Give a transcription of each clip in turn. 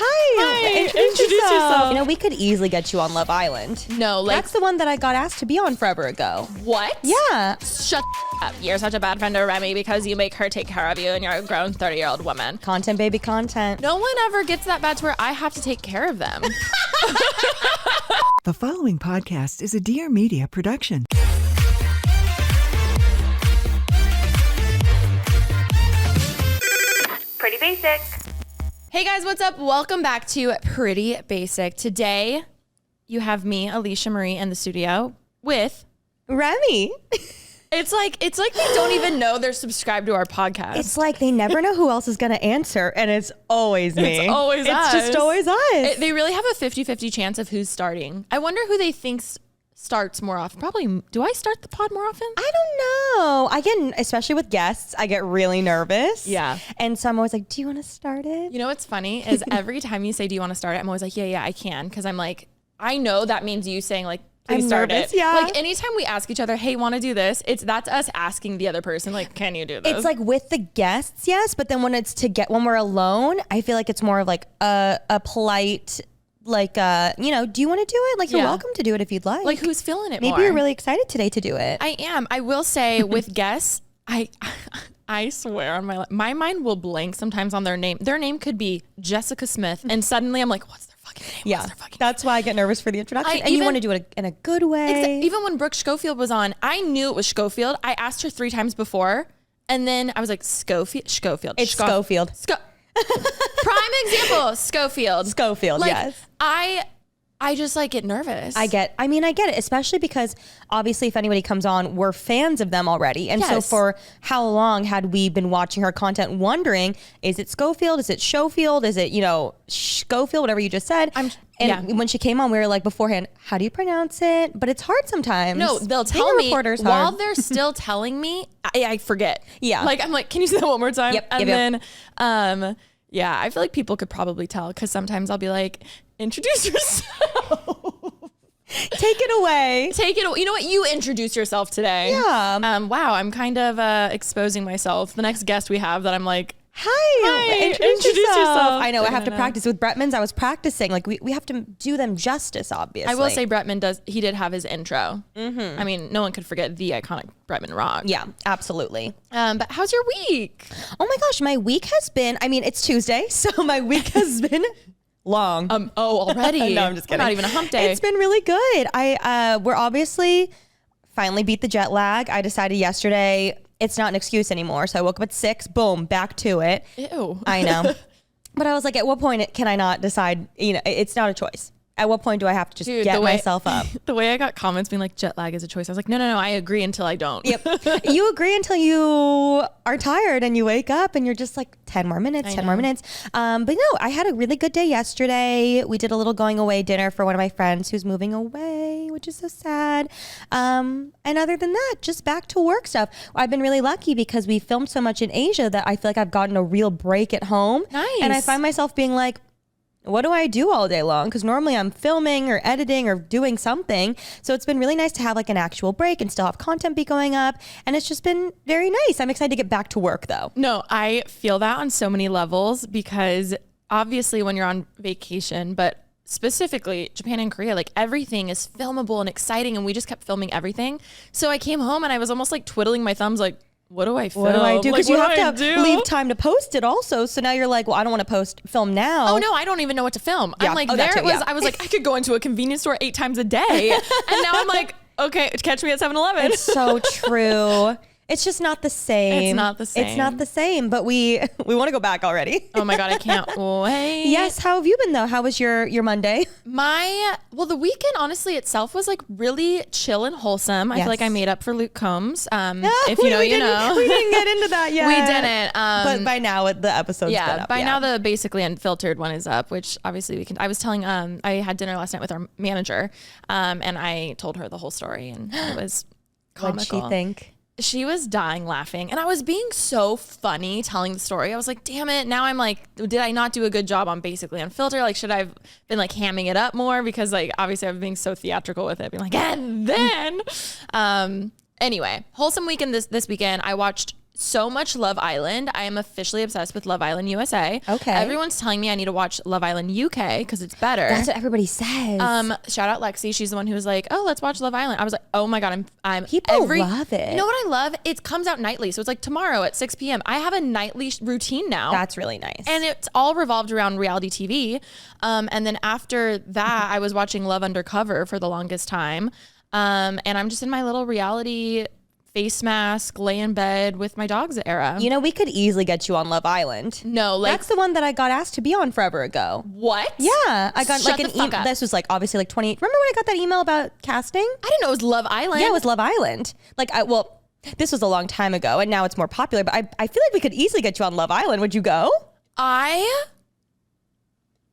Hi. Introduce yourself. You know, we could easily get you on Love Island. No, like That's the one that I got asked to be on forever ago. what? Yeah. Shut up. You're such a bad friend to Remi because you make her take care of you and you're a grown 30-year-old woman. Content, baby, content. No one ever gets that bad to where I have to take care of them. The following podcast is a Dear Media production. Pretty basic. Hey guys, what's up? Welcome back to Pretty Basic. Today, you have me, Alisha Marie, in the studio with Remi. It's like they don't even know they're subscribed to our podcast. It's like they never know who else is going to answer, and it's always me. It's always us. It's just always us. They really have a 50-50 chance of who's starting. I wonder who they think starts more often. Probably, do I start the pod more often? I don't know. I get, especially with guests, I get really nervous. Yeah. And so I'm always like, do you want to start it? You know what's funny is every time you say, do you want to start it? I'm always like, yeah, I can. Because I'm like, I know that means you saying like, please I'm start nervous, it. yeah. Like anytime we ask each other, hey, want to do this? That's us asking the other person, like, can you do this? It's like with the guests, yes. But then when when we're alone, I feel like it's more of like a polite, like, do you want to do it? Like, you're welcome to do it if you'd like. Like, who's feeling it Maybe more? you're really excited today to do it. I am. I will say with guests, I swear on my mind will blank sometimes on their name. Their name could be Jessica Smith, and suddenly I'm like, what's their fucking name? Yeah, that's why I get nervous for the introduction. And you want to do it in a good way. Even when Brooke Schofield was on, I knew it was Schofield. I asked her 3 times before, and then I was like, Schofield. It's Schofield. Prime example, Schofield. Schofield, like, yes. I just like get nervous. I get it, especially because obviously if anybody comes on, we're fans of them already. And so for how long had we been watching her content wondering, is it Schofield? Is it Schofield? Is it, Schofield, whatever you just said? When she came on, we were like beforehand, how do you pronounce it? But it's hard sometimes. No, they'll tell me while hard. they're still telling me, I forget. Yeah. Like, I'm like, can you say that one more time? Yep. And then, I feel like people could probably tell because sometimes I'll be like, introduce yourself. Take it away. You know what? You introduce yourself today. Yeah. Wow. I'm kind of exposing myself. The next guest we have that I'm like, Hi, introduce yourself. I know. I have to know. practice with Bretman's. I was practicing. Like we have to do them justice, obviously. I will say Bretman did have his intro. Mm-hmm. I mean, no one could forget the iconic Bretman Rock. Yeah, absolutely. But how's your week? Oh my gosh, my week has been, it's Tuesday, so my week has been long. Already? No, I'm just kidding. Not even a hump day. It's been really good. We're obviously finally beat the jet lag. I decided yesterday it's not an excuse anymore. So I woke up at 6, boom, back to it. Ew. I know. But I was like, at what point can I not decide? It's not a choice. At what point do I have to just get myself up? The way I got comments being like, jet lag is a choice. I was like, no, I agree until I don't. Yep. You agree until you are tired and you wake up and you're just like 10 more minutes. But no, I had a really good day yesterday. We did a little going away dinner for one of my friends who's moving away, which is so sad. And other than that, just back to work stuff. I've been really lucky because we filmed so much in Asia that I feel like I've gotten a real break at home. Nice. And I find myself being like, what do I do all day long? Because normally I'm filming or editing or doing something. So it's been really nice to have like an actual break and still have content be going up. And it's just been very nice. I'm excited to get back to work though. No, I feel that on so many levels because obviously when you're on vacation, but specifically Japan and Korea, like everything is filmable and exciting. And we just kept filming everything. So I came home and I was almost like twiddling my thumbs like, what do I film? What do I do? Because like, you have to leave time to post it also. So now you're like, well, I don't want to film now. Oh no, I don't even know what to film. Yeah. I'm like, I was like, I could go into a convenience store 8 times a day. And now I'm like, okay, catch me at 7-Eleven. It's so true. It's just not the same. It's not the same, but we want to go back already. Oh my God, I can't wait. Yes. How have you been though? How was your Monday? The weekend honestly itself was like really chill and wholesome. I feel like I made up for Luke Combs. If you know, you know. We didn't get into that yet. We didn't. But by now the episode's been up. By now the basically unfiltered one is up, which obviously we can. I was telling, I had dinner last night with our manager, and I told her the whole story, and it was comical. What'd she think? She was dying laughing, and I was being so funny telling the story. I was like, damn it. Now I'm like, did I not do a good job on basically Unfiltered? Like, should I have been like hamming it up more? Because like, obviously I'm being so theatrical with it, being like, and then, anyway, wholesome weekend this weekend. I watched so much Love Island. I am officially obsessed with Love Island USA. Okay. Everyone's telling me I need to watch Love Island UK because it's better. That's what everybody says. Shout out Lexi. She's the one who was like, "Oh, let's watch Love Island." I was like, "Oh my god, I'm People love it. You know what I love? It comes out nightly, so it's like tomorrow at 6 p.m. I have a nightly routine now. That's really nice. And it's all revolved around reality TV. And then after that, I was watching Love Undercover for the longest time. And I'm just in my little reality face mask, lay in bed with my dogs era. You know, we could easily get you on Love Island. No, like that's the one that I got asked to be on forever ago. What? Yeah, I got Shut like an the fuck up. This was like obviously like 20. Remember when I got that email about casting? I didn't know it was Love Island. Yeah, it was Love Island. Like, this was a long time ago, and now it's more popular. But I feel like we could easily get you on Love Island. Would you go?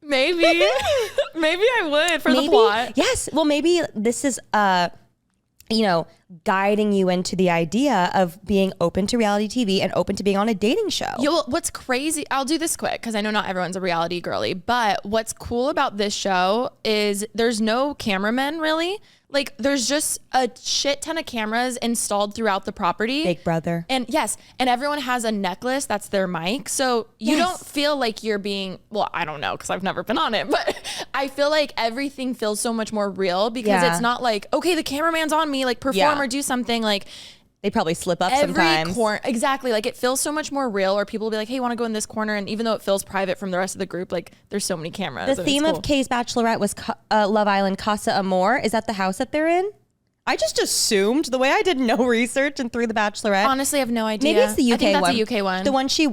Maybe I would for the plot. Yes. Well, maybe this is guiding you into the idea of being open to reality TV and open to being on a dating show. What's crazy, I'll do this quick because I know not everyone's a reality girly, but what's cool about this show is there's no cameramen really. Like there's just a shit ton of cameras installed throughout the property. Big Brother. And yes, and everyone has a necklace that's their mic. So you don't feel like you're being, well, I don't know because I've never been on it, but I feel like everything feels so much more real because it's not like, okay, the cameraman's on me, like perform or do something. Like they probably slip up sometimes. Exactly. Like it feels so much more real, or people will be like, hey, you want to go in this corner? And even though it feels private from the rest of the group, like there's so many cameras. The theme of Kay's Bachelorette was Love Island Casa Amor. Is that the house that they're in? I just assumed, the way I did no research and threw The Bachelorette. Honestly, I have no idea. Maybe it's the UK I think that's one. the UK one.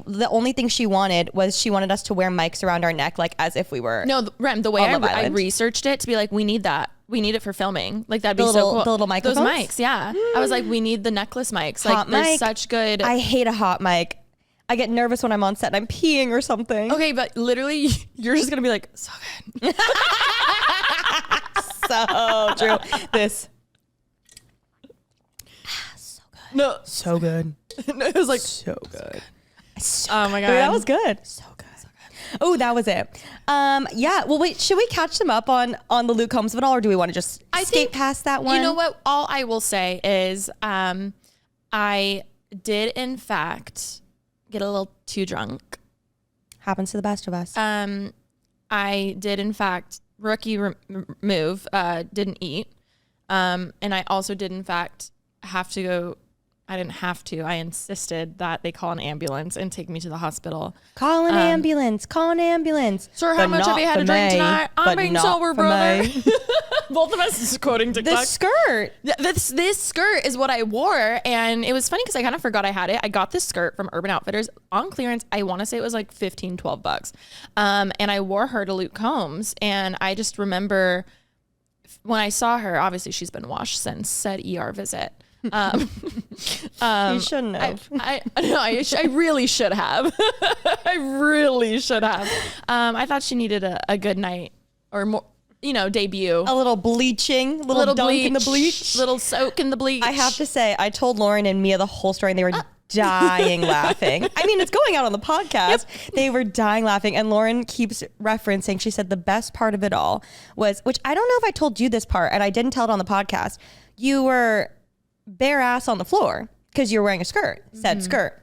The only thing she wanted was she wanted us to wear mics around our neck, like as if we were. No, Rem, the way I researched it to be like, we need that. We need it for filming. Like that'd be so cool. The little microphones? Those mics, yeah. I was like, we need the necklace mics. Like there's such good. I hate a hot mic. I get nervous when I'm on set and I'm peeing or something. Okay, but literally, you're just gonna be like, so good. So true. This. So good. No, so good. No, it was like so good. Oh my god, that was good. So good. Oh, that was it. Yeah. Well, wait. Should we catch them up on the Luke Combs of it all, or do we want to just skate past that one? You know what? All I will say is, I did in fact get a little too drunk. Happens to the best of us. I did in fact move. Didn't eat. And I also did in fact have to go. I didn't have to. I insisted that they call an ambulance and take me to the hospital. Call an ambulance. Call an ambulance. Sir, how much have you had to drink tonight? I'm being sober, brother. Both of us is quoting TikTok. The skirt. This skirt is what I wore. And it was funny because I kind of forgot I had it. I got this skirt from Urban Outfitters on clearance. I want to say it was like $15-12. And I wore her to Luke Combs. And I just remember when I saw her, obviously she's been washed since said ER visit. You shouldn't have. I really should have. I really should have. I thought she needed a good night or more, debut. A little bleaching, little dunk in the bleach. Little soak in the bleach. I have to say, I told Lauren and Mia the whole story and they were dying laughing. I mean, it's going out on the podcast. Yep. They were dying laughing. And Lauren keeps referencing, she said the best part of it all was, which I don't know if I told you this part and I didn't tell it on the podcast. You were bare ass on the floor because you're wearing a skirt, skirt.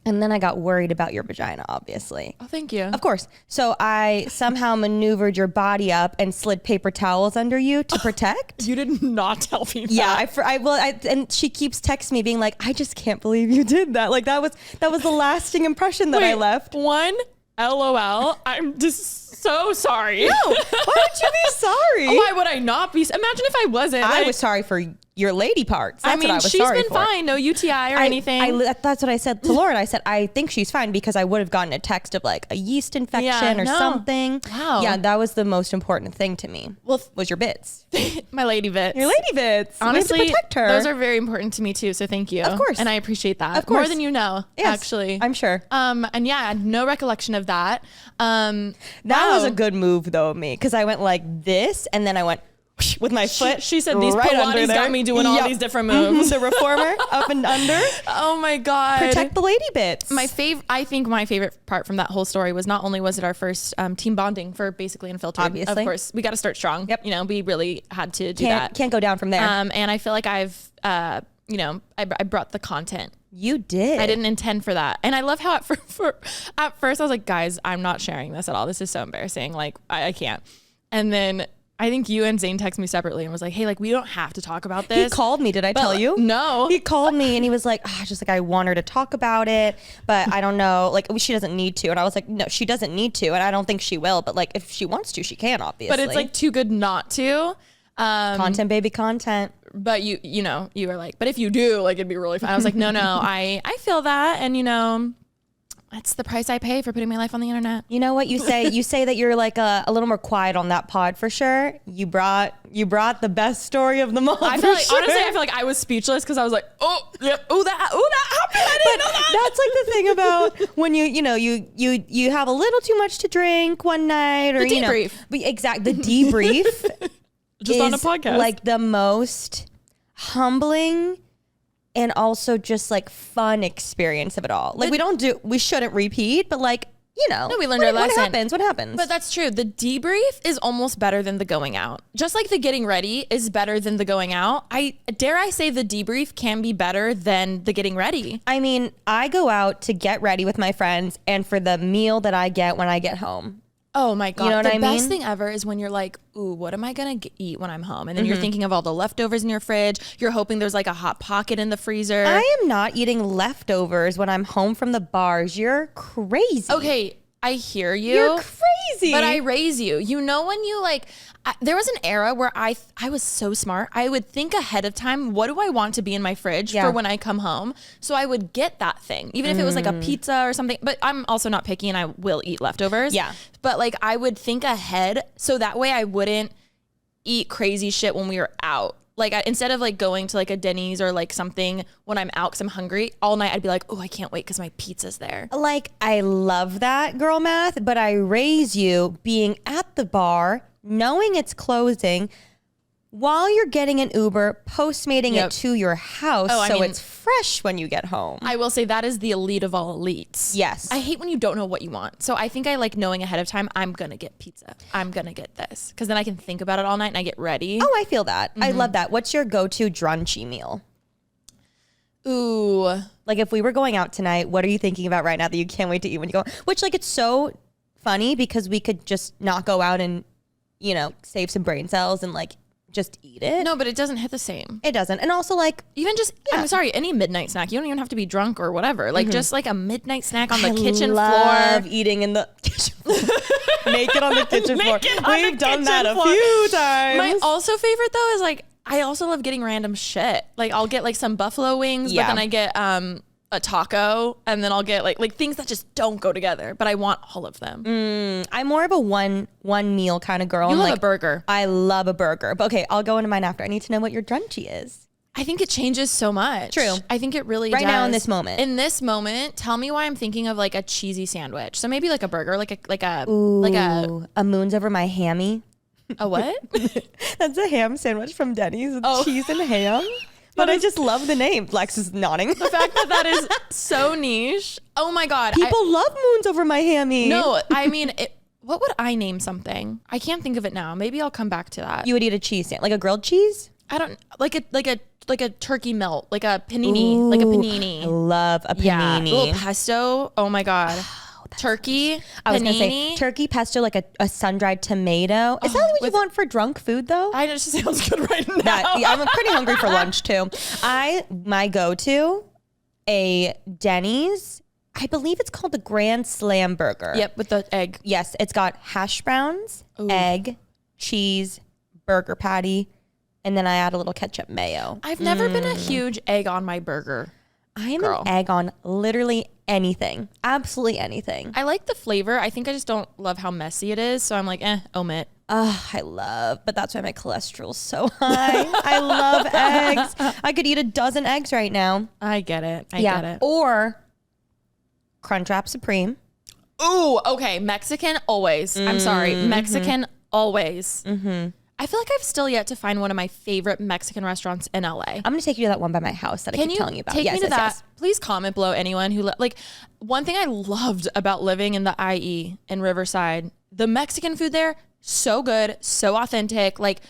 And then I got worried about your vagina, obviously. Oh, thank you. Of course. So I somehow maneuvered your body up and slid paper towels under you to protect. You did not tell me that. Yeah, and she keeps texting me being like, I just can't believe you did that. Like that was the lasting impression that I left. One, LOL. I'm just so sorry. No, why would you be sorry? Why would I not be? Imagine if I wasn't. I was sorry for your lady parts. That's what I was she's sorry been for. fine. No UTI or anything. That's what I said to Lauren. I said, I think she's fine because I would have gotten a text of like a yeast infection or something. Wow. Yeah, that was the most important thing to me. Was your bits. My lady bits. Your lady bits. Honestly, we have to protect her. Those are very important to me too. So thank you. Of course. And I appreciate that. Of course. More than you know, actually. I'm sure. And yeah, I had no recollection of that. That was a good move though of me because I went like this and then I went with my foot. She said these right Pilates got me doing all these different moves. The reformer up and under. Oh my God. Protect the lady bits. I think my favorite part from that whole story was not only was it our first team bonding for basically Unfiltered. Obviously. Of course, we got to start strong. Yep. We really had to do that. Can't go down from there. And I feel like I've, I brought the content You did. I didn't intend for that. And I love how at first I was like, guys, I'm not sharing this at all. This is so embarrassing. Like, I can't. And then I think you and Zane texted me separately and was like, hey, like, we don't have to talk about this. He called me. Did I tell you? No. He called me and he was like, just like, I want her to talk about it, but I don't know. Like, she doesn't need to. And I was like, no, she doesn't need to. And I don't think she will. But like, if she wants to, she can, obviously. But it's like too good not to. Content, baby, content. But you were like, but if you do, like, it'd be really fun. I was like, no, I feel that. And that's the price I pay for putting my life on the internet. You know what you say? You say that you're like a little more quiet on that pod for sure. You brought the best story of them all. Honestly, I feel like I was speechless because I was like, oh, yep, that happened. I didn't know that. That's like the thing about when you have a little too much to drink one night, or the debrief. The debrief just on a podcast, like the most humbling and also just like fun experience of it all. Like we shouldn't repeat, but like, no, we learned our lesson. What happens? But that's true. The debrief is almost better than the going out. Just like the getting ready is better than the going out. I say the debrief can be better than the getting ready. I mean, I go out to get ready with my friends and for the meal that I get when I get home. Oh my God. You know what I mean? The best thing ever is when you're like, ooh, what am I going to eat when I'm home? And then you're thinking of all the leftovers in your fridge. You're hoping there's like a Hot Pocket in the freezer. I am not eating leftovers when I'm home from the bars. You're crazy. Okay, I hear you. You're crazy. But I raise you. When you like, there was an era where I was so smart. I would think ahead of time, what do I want to be in my fridge for when I come home? So I would get that thing, even if it was like a pizza or something. But I'm also not picky and I will eat leftovers. Yeah. But like I would think ahead so that way I wouldn't eat crazy shit when we were out. Like instead of like going to like a Denny's or like something when I'm out because I'm hungry all night, I'd be like, oh, I can't wait because my pizza's there. Like, I love that, girl math, but I raise you being at the bar, knowing it's closing, while you're getting an Uber, Postmating it to your house it's fresh when you get home. I will say that is the elite of all elites. Yes. I hate when you don't know what you want. So I think I like knowing ahead of time, I'm going to get pizza. I'm going to get this. Because then I can think about it all night and I get ready. Oh, I feel that. I love that. What's your go-to Drunchie meal? Ooh. Like if we were going out tonight, what are you thinking about right now that you can't wait to eat when you go? Which like it's so funny because we could just not go out and, save some brain cells and like just eat it. No, but it doesn't hit the same. It doesn't. And also like even just, I'm sorry, any midnight snack. You don't even have to be drunk or whatever. Like just like a midnight snack on the kitchen floor. I love eating in the kitchen floor. Naked on the kitchen floor. We've done that a few times. My also favorite though is like, I also love getting random shit. Like I'll get like some buffalo wings, but then I get a taco, and then I'll get like things that just don't go together, but I want all of them. I'm more of a one meal kind of girl. You love like a burger. I love a burger. But okay, I'll go into mine after. I need to know what your Drunchie is. I think it changes so much. True. I think it really right does. now in this moment. In this moment, tell me why I'm thinking of like a cheesy sandwich. So maybe like a burger, like a moon's over my hammy. A what? That's a ham sandwich from Denny's with cheese and ham. But I just love the name. Lex is nodding. The fact that is so niche. Oh my God. People love moons over my hammy. No, I mean, what would I name something? I can't think of it now. Maybe I'll come back to that. You would eat a cheese sandwich, like a grilled cheese? I don't like a turkey melt, like a panini, like a panini. I love a panini. Yeah, a little pesto. Oh my God. Turkey, I was panini. gonna say turkey pesto, like a sun-dried tomato. Is that what you want for drunk food though? I just sounds good right now. I'm pretty hungry for lunch too. My go-to, a Denny's. I believe it's called the Grand Slam Burger. Yep, with the egg. Yes, it's got hash browns, egg, cheese, burger patty, and then I add a little ketchup mayo. I've never been a huge egg on my burger. I am an egg on literally anything. Absolutely anything. I like the flavor. I think I just don't love how messy it is. So I'm like, omit. But that's why my cholesterol's so high. I love eggs. I could eat a dozen eggs right now. I get it. I get it. Or Crunchwrap Supreme. Ooh, okay. Mexican always. I'm sorry. Mexican always. I feel like I've still yet to find one of my favorite Mexican restaurants in LA. I'm going to take you to that one by my house that I keep telling you about. Take me to that. Please comment below anyone who like one thing I loved about living in the IE in Riverside, the Mexican food there So good, so authentic. Like,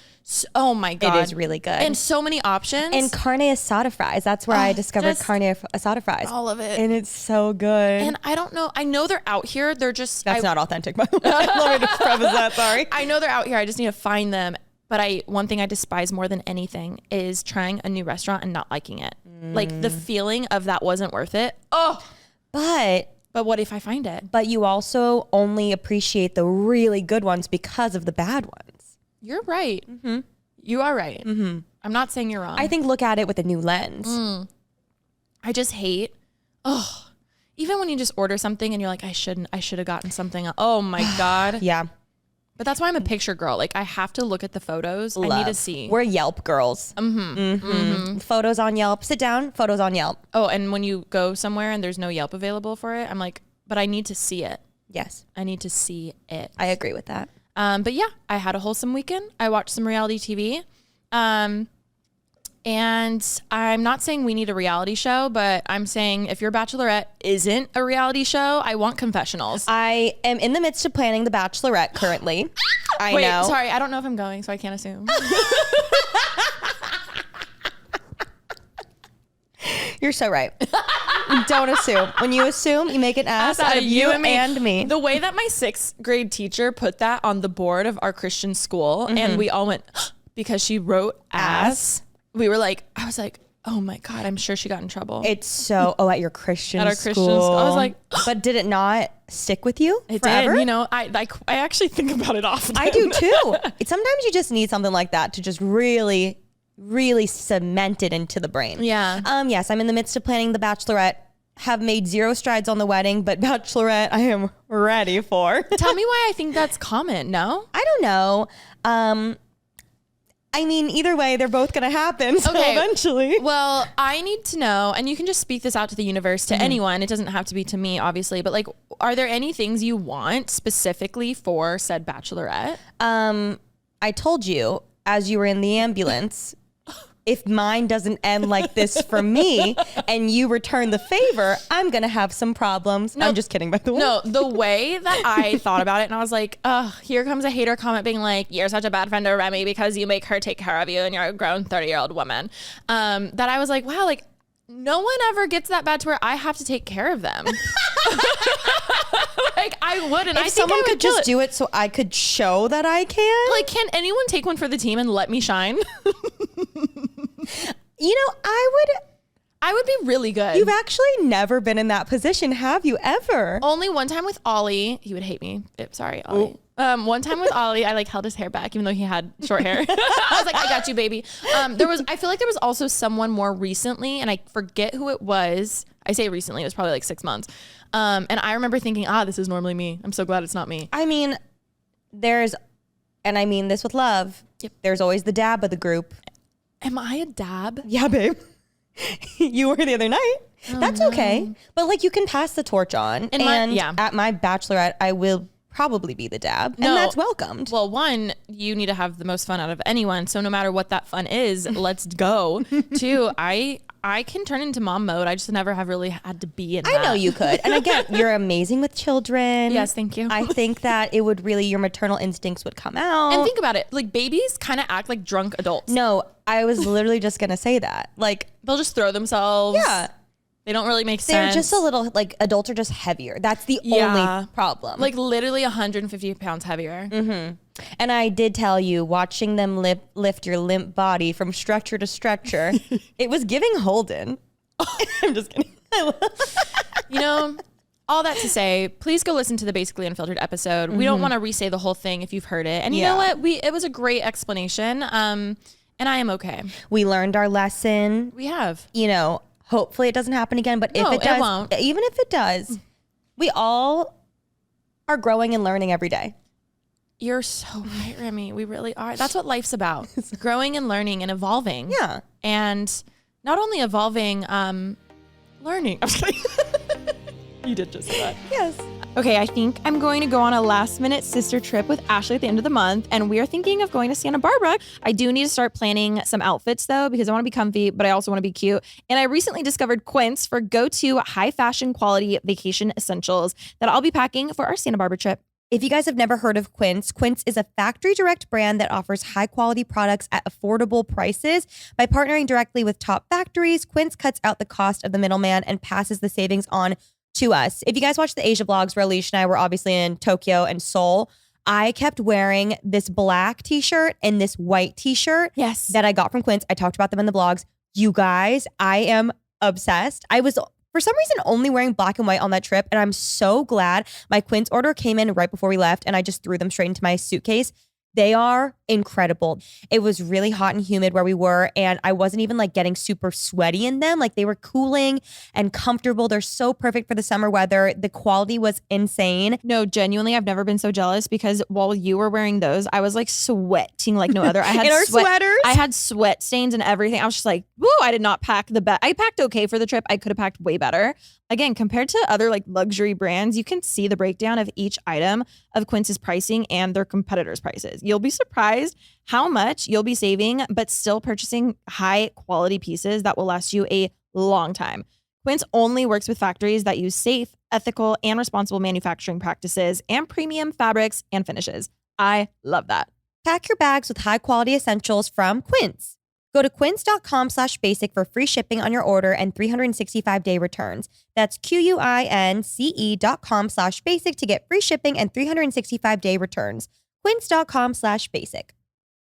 oh my God. It is really good. And so many options. And carne asada fries. That's where I discovered carne asada fries. All of it. And it's so good. And I don't know. I know they're out here. They're just. That's not authentic. Let me just preface that. Sorry. I know they're out here. I just need to find them. But one thing I despise more than anything is trying a new restaurant and not liking it. Like the feeling of that wasn't worth it. Oh. But what if I find it? But you also only appreciate the really good ones because of the bad ones. You're right. Mm-hmm. You are right. Mm-hmm. I'm not saying you're wrong. I think look at it with a new lens. I just hate, even when you just order something and you're like, I should have gotten something. Oh my God. Yeah. But that's why I'm a picture girl. Like I have to look at the photos. I need to see. We're Yelp girls. Photos on Yelp. Sit down. Photos on Yelp. Oh, and when you go somewhere and there's no Yelp available for it, I'm like, but I need to see it. Yes. I need to see it. I agree with that. But yeah, I had a wholesome weekend. I watched some reality TV. And I'm not saying we need a reality show, but I'm saying if your Bachelorette isn't a reality show, I want confessionals. I am in the midst of planning the Bachelorette currently. I Wait, know. sorry, I don't know if I'm going, so I can't assume. You're so right. Don't assume. When you assume, you make an ass out of you and me. The way that my 6th grade teacher put that on the board of our Christian school, and we all went, because she wrote ass. We were like, I was like, oh my God, I'm sure she got in trouble. It's so, at your Christian At our school. Christian school. I was like, but did it not stick with you it forever? did. You know, I actually think about it often. I do too. Sometimes you just need something like that to just really, really cement it into the brain. Yeah. Yes, I'm in the midst of planning the Bachelorette. Have made 0 strides on the wedding, but Bachelorette I am ready for. Tell me why I think that's common. No? I don't know. I mean, either way, they're both going to happen. So eventually. Well, I need to know, and you can just speak this out to the universe, to anyone. It doesn't have to be to me, obviously. But like, are there any things you want specifically for said Bachelorette? I told you as you were in the ambulance, if mine doesn't end like this for me and you return the favor, I'm going to have some problems. No, I'm just kidding, by the way. No, the way that I thought about it, and I was like, here comes a hater comment being like, you're such a bad friend to Remi because you make her take care of you and you're a grown 30-year-old woman. That I was like, wow, like no one ever gets that bad to where I have to take care of them. Like I would, and if I think someone I would could just do it so I could show that I can. Like, can anyone take one for the team and let me shine? You know, I would be really good. You've actually never been in that position, have you ever? Only one time with Ollie. He would hate me. Sorry, Ollie. One time with Ollie, I like held his hair back, even though he had short hair. I was like, I got you, baby. I feel like there was also someone more recently, and I forget who it was. I say recently, it was probably like 6 months. And I remember thinking, this is normally me. I'm so glad it's not me. I mean, and I mean this with love. Yep. There's always the dab of the group. Am I a dab? Yeah, babe. You were the other night. That's okay. But like you can pass the torch on. And at my Bachelorette, I will probably be the dab. And that's welcomed. Well, one, you need to have the most fun out of anyone. So no matter what that fun is, let's go. 2, I can turn into mom mode. I just never have really had to be in that. I know you could. And again, you're amazing with children. Yes, thank you. I think that it would really, your maternal instincts would come out. And think about it. Like babies kind of act like drunk adults. No, I was literally just going to say that. Like they'll just throw themselves. Yeah. They don't really make sense. They're just a little, like adults are just heavier. That's the only problem. Like literally 150 pounds heavier. Mm-hmm. And I did tell you, watching them lift your limp body from stretcher to stretcher, it was giving Holden. I'm just kidding. You know, all that to say, please go listen to the Basically Unfiltered episode. We don't want to re-say the whole thing if you've heard it. And you know what? It was a great explanation. And I am okay. We learned our lesson. We have. You know, hopefully it doesn't happen again. But if it does, won't. Even if it does, we all are growing and learning every day. You're so right, Remi. We really are. That's what life's about. Growing and learning and evolving. Yeah. And not only evolving, learning. You did just say that. Yes. Okay, I think I'm going to go on a last-minute sister trip with Ashley at the end of the month, and we are thinking of going to Santa Barbara. I do need to start planning some outfits, though, because I want to be comfy, but I also want to be cute. And I recently discovered Quince for go-to high-fashion quality vacation essentials that I'll be packing for our Santa Barbara trip. If you guys have never heard of Quince, Quince is a factory direct brand that offers high quality products at affordable prices. By partnering directly with top factories, Quince cuts out the cost of the middleman and passes the savings on to us. If you guys watch the Asia vlogs where Alisha and I were obviously in Tokyo and Seoul, I kept wearing this black t-shirt and this white t-shirt that I got from Quince. I talked about them in the blogs. You guys, I am obsessed. I was for some reason only wearing black and white on that trip, and I'm so glad my Quince order came in right before we left and I just threw them straight into my suitcase. They are incredible. It was really hot and humid where we were, and I wasn't even like getting super sweaty in them. Like they were cooling and comfortable. They're so perfect for the summer weather. The quality was insane. No, genuinely, I've never been so jealous because while you were wearing those, I was like sweating like no other. I had in our sweaters. I had sweat stains and everything. I was just like, woo, I did not pack the best. I packed okay for the trip. I could have packed way better. Again, compared to other like luxury brands, you can see the breakdown of each item of Quince's pricing and their competitors' prices. You'll be surprised how much you'll be saving, but still purchasing high quality pieces that will last you a long time. Quince only works with factories that use safe, ethical, and responsible manufacturing practices and premium fabrics and finishes. I love that. Pack your bags with high quality essentials from Quince. Go to quince.com/basic for free shipping on your order and 365-day returns. That's QUINCE.com/basic to get free shipping and 365-day returns. Quince.com/basic.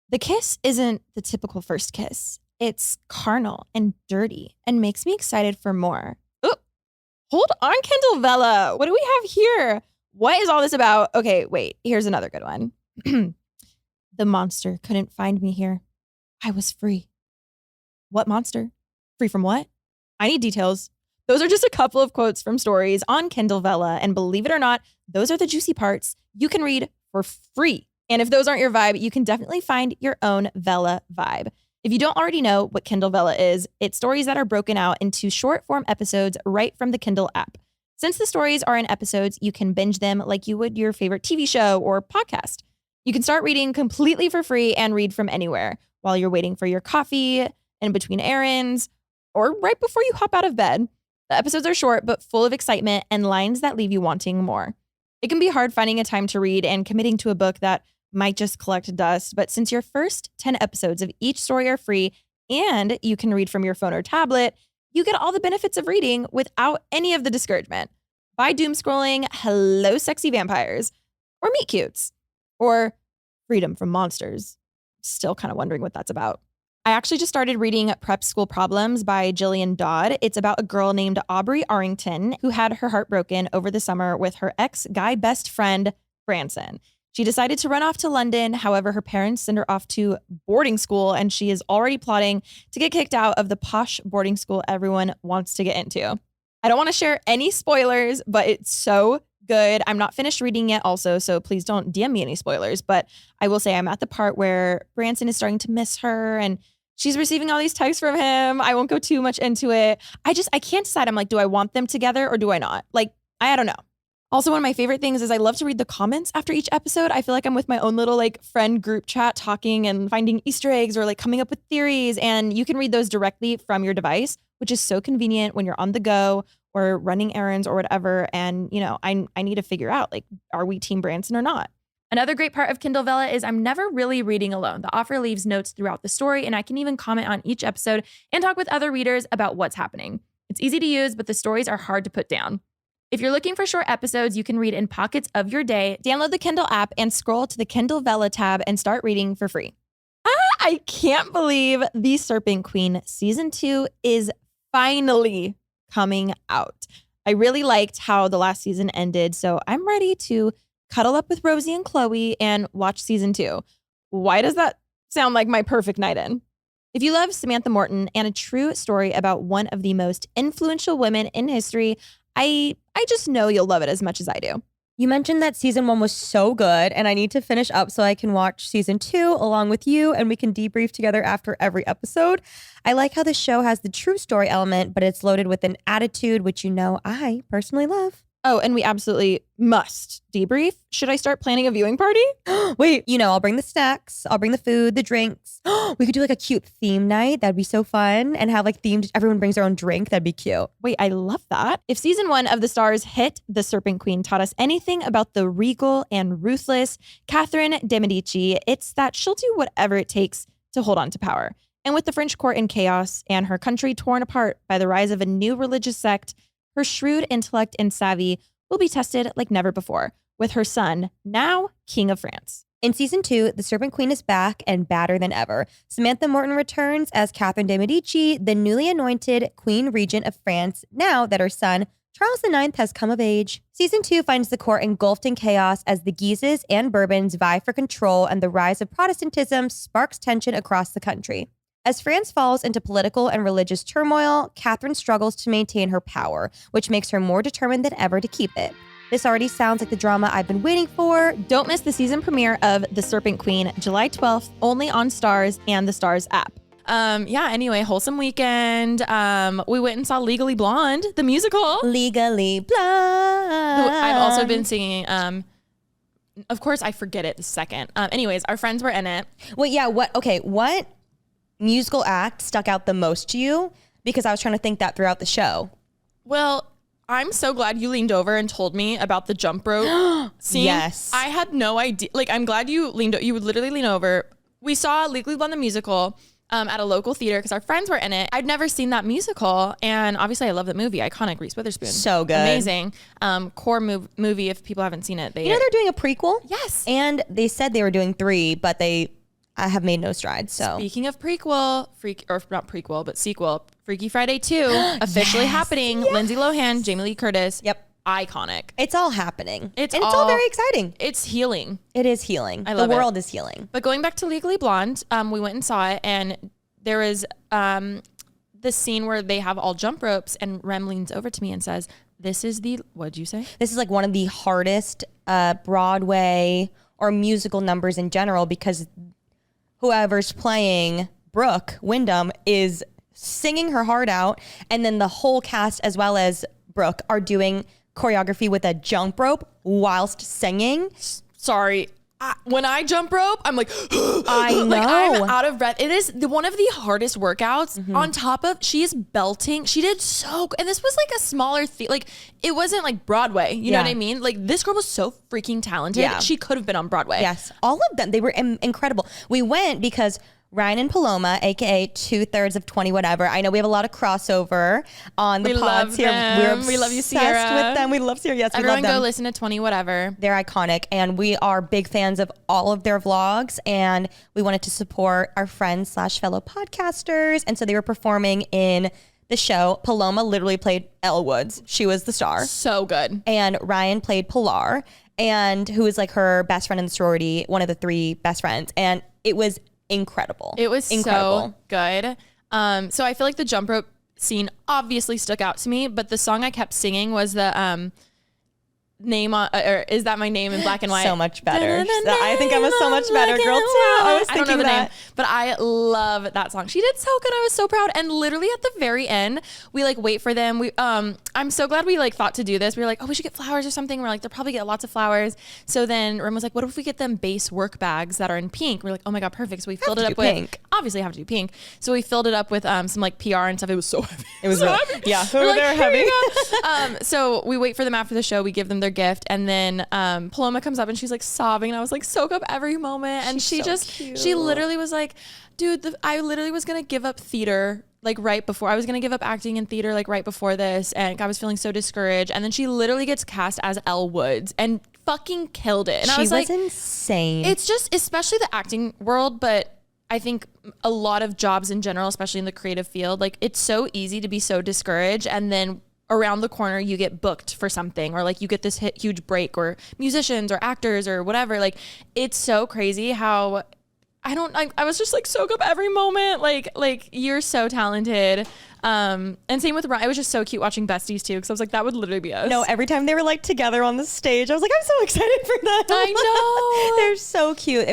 The kiss isn't the typical first kiss. It's carnal and dirty and makes me excited for more. Oh, hold on, Kendall Vella. What do we have here? What is all this about? Okay, wait, here's another good one. The monster couldn't find me here. I was free. What monster? Free from what? I need details. Those are just a couple of quotes from stories on Kindle Vella. And believe it or not, those are the juicy parts you can read for free. And if those aren't your vibe, you can definitely find your own Vella vibe. If you don't already know what Kindle Vella is, it's stories that are broken out into short form episodes right from the Kindle app. Since the stories are in episodes, you can binge them like you would your favorite TV show or podcast. You can start reading completely for free and read from anywhere while you're waiting for your coffee, in between errands, or right before you hop out of bed. The episodes are short, but full of excitement and lines that leave you wanting more. It can be hard finding a time to read and committing to a book that might just collect dust, but since your first 10 episodes of each story are free and you can read from your phone or tablet, you get all the benefits of reading without any of the discouragement. Bye doom scrolling, hello sexy vampires, or meet cutes, or freedom from monsters. Still kind of wondering what that's about. I actually just started reading Prep School Problems by Jillian Dodd. It's about a girl named Aubrey Arrington who had her heart broken over the summer with her ex-guy best friend, Branson. She decided to run off to London. However, her parents send her off to boarding school and she is already plotting to get kicked out of the posh boarding school everyone wants to get into. I don't want to share any spoilers, but it's so good. I'm not finished reading yet also, so please don't DM me any spoilers. But I will say I'm at the part where Branson is starting to miss her and she's receiving all these texts from him. I won't go too much into it. I can't decide. I'm like, do I want them together or do I not? Like, I don't know. Also, one of my favorite things is I love to read the comments after each episode. I feel like I'm with my own little like friend group chat talking and finding Easter eggs or like coming up with theories. And you can read those directly from your device, which is so convenient when you're on the go or running errands or whatever. And, you know, I need to figure out like, are we Team Branson or not? Another great part of Kindle Vella is I'm never really reading alone. The author leaves notes throughout the story, and I can even comment on each episode and talk with other readers about what's happening. It's easy to use, but the stories are hard to put down. If you're looking for short episodes you can read in pockets of your day, download the Kindle app and scroll to the Kindle Vella tab and start reading for free. I can't believe The Serpent Queen Season 2 is finally coming out. I really liked how the last season ended, so I'm ready to cuddle up with Rosie and Chloe and watch season 2. Why does that sound like my perfect night in? If you love Samantha Morton and a true story about one of the most influential women in history, I just know you'll love it as much as I do. You mentioned that season 1 was so good and I need to finish up so I can watch season 2 along with you and we can debrief together after every episode. I like how the show has the true story element, but it's loaded with an attitude, which you know I personally love. Oh, and we absolutely must debrief. Should I start planning a viewing party? Wait, I'll bring the snacks. I'll bring the food, the drinks. We could do like a cute theme night. That'd be so fun. And have like themed, everyone brings their own drink. That'd be cute. Wait, I love that. If season 1 of the STARZ hit The Serpent Queen taught us anything about the regal and ruthless Catherine de Medici, it's that she'll do whatever it takes to hold on to power. And with the French court in chaos and her country torn apart by the rise of a new religious sect, her shrewd intellect and savvy will be tested like never before, with her son, now King of France. In season 2, the Serpent Queen is back and badder than ever. Samantha Morton returns as Catherine de Medici, the newly anointed Queen Regent of France, now that her son, Charles IX, has come of age. Season 2 finds the court engulfed in chaos as the Guises and Bourbons vie for control, and the rise of Protestantism sparks tension across the country. As France falls into political and religious turmoil, Catherine struggles to maintain her power, which makes her more determined than ever to keep it. This already sounds like the drama I've been waiting for. Don't miss the season premiere of The Serpent Queen, July 12th, only on STARZ and the STARZ app. Anyway, wholesome weekend. We went and saw Legally Blonde, the musical. Legally Blonde. I've also been singing, of course, I forget it the second. Anyways, our friends were in it. What musical act stuck out the most to you? Because I was trying to think that throughout the show. Well, I'm so glad you leaned over and told me about the jump rope scene. Yes. I had no idea. Like, I'm glad you would literally lean over. We saw Legally Blonde the musical at a local theater because our friends were in it. I'd never seen that musical. And obviously I love the movie. Iconic, Reese Witherspoon. So good. Amazing. Core movie if people haven't seen it. They're doing a prequel? Yes. And they said they were doing 3, but I have made no strides. So speaking of sequel, Freaky Friday 2 officially happening. Yes. Lindsay Lohan, Jamie Lee Curtis. Yep. Iconic. It's all happening. It's all very exciting. It's healing. It is healing. I love the world is healing. But going back to Legally Blonde, we went and saw it, and there was the scene where they have all jump ropes, and Rem leans over to me and says, what'd you say? This is like one of the hardest Broadway or musical numbers in general, because whoever's playing Brooke Wyndham is singing her heart out, and then the whole cast as well as Brooke are doing choreography with a jump rope whilst singing. Sorry. When I jump rope, I'm like, I know. Like, I'm out of breath. It is one of the hardest workouts. Mm-hmm. On top of, she's belting. She did and this was like a smaller like it wasn't like Broadway. You know what I mean? Like, this girl was so freaking talented. Yeah. She could have been on Broadway. Yes, all of them. They were incredible. We went because Ryan and Paloma, aka 2/3 of 20 whatever. I know we have a lot of crossover on the pods here. We love you, Sierra. Obsessed with them. We love Sierra. Yes, everyone we love them. Go listen to 20 whatever. They're iconic, and we are big fans of all of their vlogs. And we wanted to support our friends / fellow podcasters, and so they were performing in the show. Paloma literally played Elle Woods. She was the star. So good. And Ryan played Pilar, and who is like her best friend in the sorority, one of the 3 best friends, and it was incredible. It was incredible. So good. So I feel like the jump rope scene obviously stuck out to me, but the song I kept singing was the name on, or Is That My Name in Black and White. So much better. I think I'm a so much better girl too. I was thinking I don't know the that. name, but I love that song. She did so good. I was so proud. And literally at the very end, we like wait for them. I'm so glad we like thought to do this. We were like, oh, we should get flowers or something. We're like, they'll probably get lots of flowers. So then Rem was like, what if we get them base work bags that are in pink? We're like, oh my God, perfect. So we filled it up with pink. Obviously have to do pink. So we filled it up with some like PR and stuff. It was so heavy. It was so heavy. Yeah. They're heavy. So we wait for them after the show. We give them their gift, and then Paloma comes up and she's like sobbing, and I was like, soak up every moment. And she literally was like, dude, I literally was gonna give up theater like right before. I was gonna give up acting in theater like right before this, and I was feeling so discouraged. And then she literally gets cast as Elle Woods and fucking killed it. And I was like, insane. It's just, especially the acting world, but I think a lot of jobs in general, especially in the creative field, like it's so easy to be so discouraged, and then around the corner you get booked for something, or like you get this huge break, or musicians or actors or whatever. Like, it's so crazy how I was just like, soak up every moment. Like you're so talented. And same with Ryan. It was just so cute watching Besties too, because I was like, that would literally be us. No, every time they were like together on the stage, I was like, I'm so excited for them. I know. They're so cute.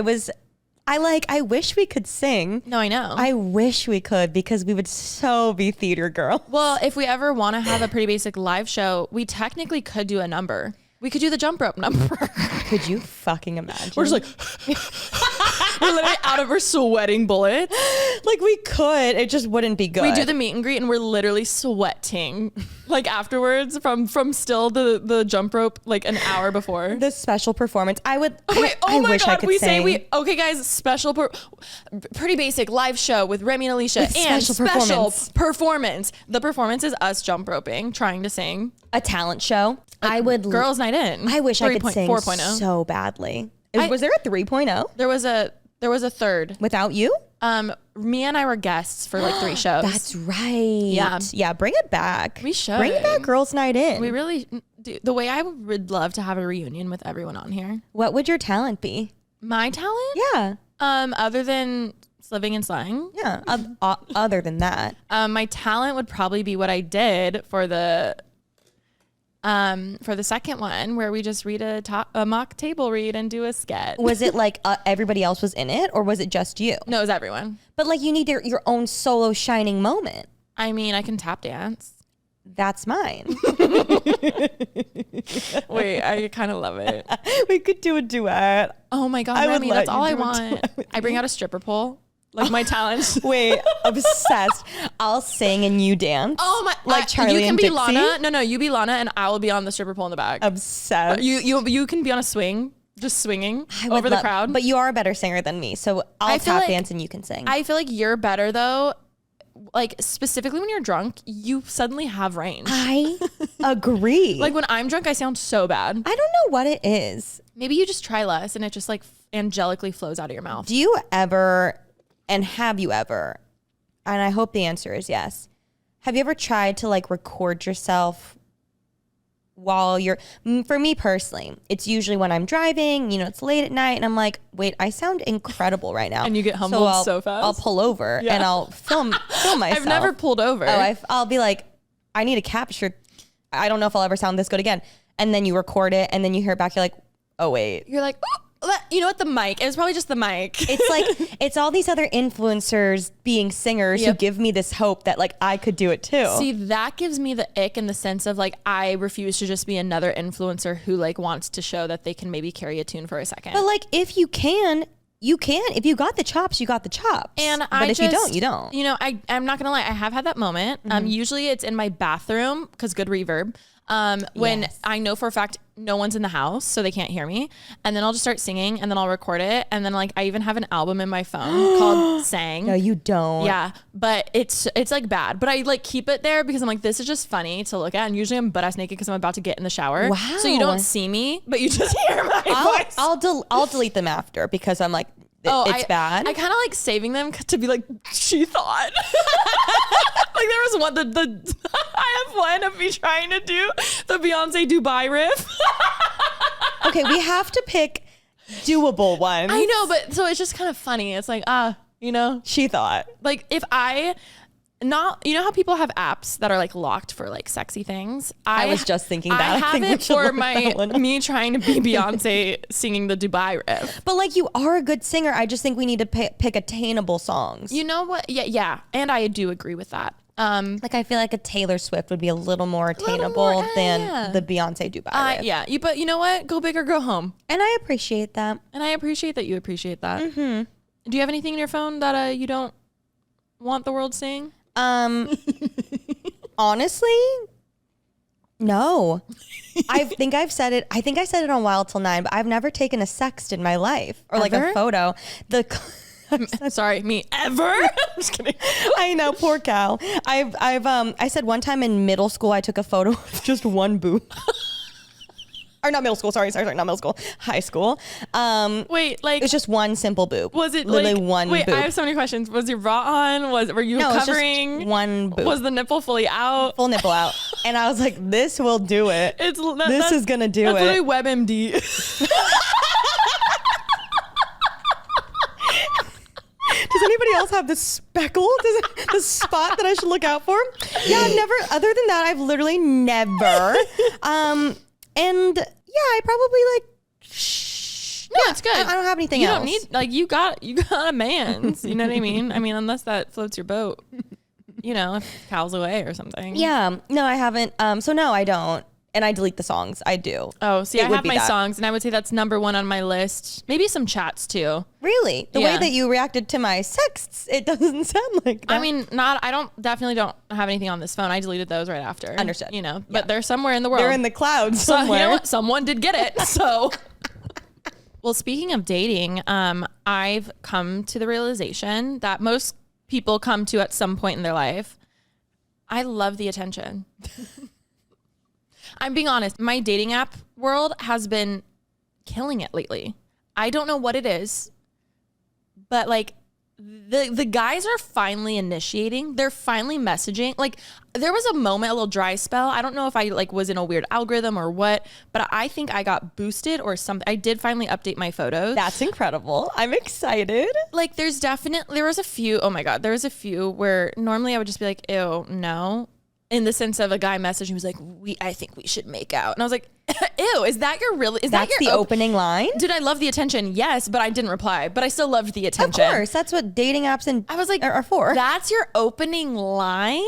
I wish we could sing. No, I know. I wish we could because we would so be theater girls. Well, if we ever want to have a Pretty Basic live show, we technically could do a number. We could do the jump rope number. Could you fucking imagine? We're just like, we're literally out of our sweating bullets. Like we could, it just wouldn't be good. We do the meet and greet and we're literally sweating like afterwards from still the jump rope like an hour before. The special performance. I would, Wait, I wish I could we sing. say okay guys, Pretty Basic live show with Remi and Alisha With and special special performance. The performance is us jump roping, trying to sing. A talent show. I would. Girls Night In. I wish I could sing 4.0. so badly. Was there a 3.0? There was a third. Without you? Me and I were guests for like 3 shows. That's right. Yeah, bring it back. We should. Bring back Girls Night In. We really do. The way I would love to have a reunion with everyone on here. What would your talent be? My talent? Yeah. Other than living and slang. Yeah. Other than that. My talent would probably be what I did for the second one where we just read a mock table read and do a sketch. Was it like everybody else was in it or was it just you? No, it was everyone. But like you need your own solo shining moment. I mean, I can tap dance. That's mine. Wait, I kind of love it. We could do a duet. Oh my God, Remi, that's all I want. I bring out a stripper pole. Like my talents. Wait, obsessed. I'll sing and you dance. Oh my! Like Charlie you can and be Dixie? Lana. No, you be Lana, and I will be on the stripper pole in the back. Obsessed. You can be on a swing, just swinging I would over the love- crowd. But you are a better singer than me, so I'll feel tap like- dance and you can sing. I feel like you're better though. Like specifically when you're drunk, you suddenly have range. I agree. Like when I'm drunk, I sound so bad. I don't know what it is. Maybe you just try less, and it just like angelically flows out of your mouth. Do you ever, and have you ever, and I hope the answer is yes, have you ever tried to like record yourself while you're, for me personally, it's usually when I'm driving, it's late at night and I'm like, wait, I sound incredible right now. And you get humbled so fast. I'll pull over and I'll film myself. I've never pulled over. I'll be like, I need to capture, I don't know if I'll ever sound this good again. And then you record it and then you hear it back, you're like, oh wait. You're like, oh, you know what, the mic. It was probably just the mic. It's like, it's all these other influencers being singers who give me this hope that like I could do it too. See, that gives me the ick in the sense of like, I refuse to just be another influencer who like wants to show that they can maybe carry a tune for a second. But like, if you can. If you got the chops, you got the chops. And but if you don't, you don't. I'm not gonna lie. I have had that moment. Usually it's in my bathroom because good reverb. When I know for a fact no one's in the house, so they can't hear me, and then I'll just start singing, and then I'll record it, and then like I even have an album in my phone called "Sang." No, you don't. Yeah, but it's like bad, but I like keep it there because I'm like, this is just funny to look at, and usually I'm butt ass naked because I'm about to get in the shower. Wow. So you don't see me, but you just hear my voice. I'll delete them after because I'm like, it's bad. I kind of like saving them to be like, she thought. Like there was one, I have one of me trying to do the Beyonce Dubai riff. Okay, we have to pick doable ones. I know, but so it's just kind of funny. It's like, She thought. like if you know how people have apps that are like locked for like sexy things? I was just thinking that. I have think we it should for look that one. me trying to be Beyonce singing the Dubai riff. But like you are a good singer. I just think we need to pick attainable songs. You know what? Yeah. And I do agree with that. Like I feel like a Taylor Swift would be a little more attainable than the Beyonce Dubai riff. Yeah. But you know what? Go big or go home. And I appreciate that. And I appreciate that you appreciate that. Mm-hmm. Do you have anything in your phone that you don't want the world seeing? Honestly, no. I think I said it on Wild Till 9, but I've never taken a sext in my life or like a photo. Sorry, me ever? I'm just kidding. I know, poor Cal. I said one time in middle school I took a photo of just one boob. Or not middle school, sorry, not middle school, high school. Wait, like it was just one simple boob. Was it literally like, one wait, boob? I have so many questions. Was your bra on? Were you No, covering? it's just one boob. Was the nipple fully out? Full nipple out. And I was like, this will do it. This is gonna do that's it. That's literally WebMD. Does anybody else have the speckle? The spot that I should look out for? Yeah, I've never, other than that, I've literally never. And yeah, I probably like Yeah, it's good. I don't have anything you else. don't need, like, you got a man's, you know what I mean? I mean, unless that floats your boat, you know, if Cal's away or something. Yeah. No, I haven't. So no, I don't. And I delete the songs. I do. Oh, see, It I would have be my that. songs, and I would say that's number 1 on my list. Maybe some chats too. Really? The way Yeah. that you reacted to my sexts, it doesn't sound like that. I mean, definitely don't have anything on this phone. I deleted those right after. Understood. You know, but they're somewhere in the world. they're in the clouds So, somewhere. you know what? Someone did get it. So, well, speaking of dating, I've come to the realization that most people come to at some point in their life. I love the attention. I'm being honest. My dating app world has been killing it lately. I don't know what it is, but like the guys are finally initiating. They're finally messaging. Like there was a moment, a little dry spell. I don't know if I like was in a weird algorithm or what, but I think I got boosted or something. I did finally update my photos. That's incredible. I'm excited. Like there was a few, oh my God, there was a few where normally I would just be like, ew, no. In the sense of a guy messaged me was like, I think we should make out. And I was like, ew, is that That's the opening line? Did I love the attention? Yes, but I didn't reply. But I still loved the Of attention. course. That's what dating apps and I was like, are for. That's your opening line?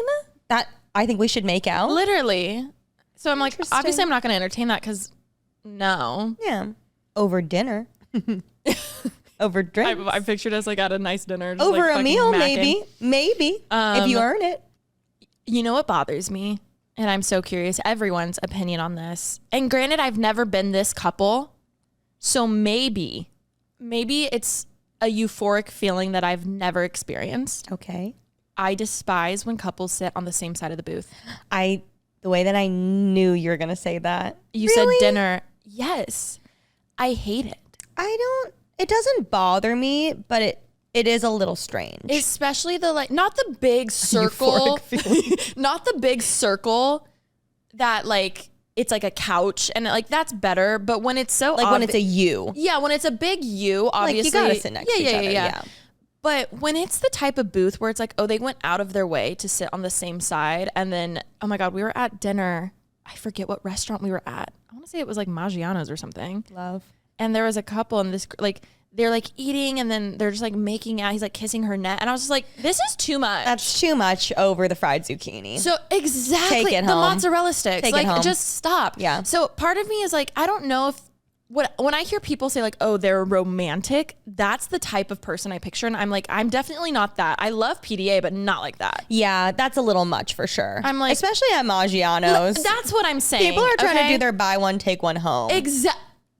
That I think we should make out. Literally. So I'm like, Interesting. obviously I'm not going to entertain that because no. Yeah. Over dinner. Over drinks. I pictured us like at a nice dinner. Just Over like a fucking meal, macking. maybe. If you earn it. You know what bothers me? And I'm so curious, everyone's opinion on this. And granted, I've never been this couple. So maybe it's a euphoric feeling that I've never experienced. Okay. I despise when couples sit on the same side of the booth. The way that I knew you were going to say that. You Really? said dinner. Yes. I hate it. It doesn't bother me, but it is a little strange. Especially the like, not the big circle, not the big circle that like, it's like a couch and like, that's better. But when it's so like when it's a you. Yeah, when it's a big U, obviously. Like you gotta sit next to each other. Yeah. But when it's the type of booth where it's like, oh, they went out of their way to sit on the same side. And then, oh my God, we were at dinner. I forget what restaurant we were at. I want to say it was like Maggiano's or something. Love. And there was a couple and this like, they're like eating and then they're just like making out. He's like kissing her neck. And I was just like, this is too much. That's too much over the fried zucchini. So exactly. Take it the home. mozzarella sticks. Take it like home. just stop. Yeah. So part of me is like, I don't know if when I hear people say like, oh, they're romantic, that's the type of person I picture. And I'm like, I'm definitely not that. I love PDA, but not like that. Yeah, that's a little much for sure. I'm like- especially at Maggiano's. That's what I'm saying. People are trying to okay? do their buy one, take one home.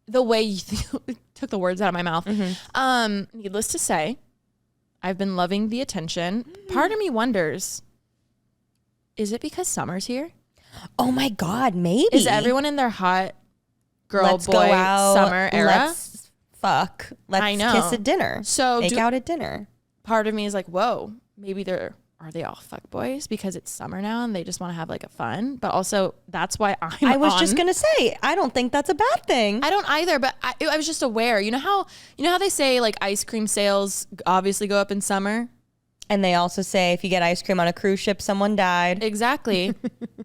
The way you took the words out of my mouth. Mm-hmm. Needless to say, I've been loving the attention. Part of me wonders, is it because summer's here? Oh my God, maybe. Is everyone in their hot girl, Let's boy, go out, summer era? Let's fuck. Let's I know. kiss at dinner. So make out at dinner. part of me is like, whoa, maybe are they all fuck boys because it's summer now and they just want to have like a fun? But also that's why I was just gonna say, I don't think that's a bad thing. I don't either, but I was just aware. You know how they say like ice cream sales obviously go up in summer? And they also say if you get ice cream on a cruise ship, someone died. Exactly.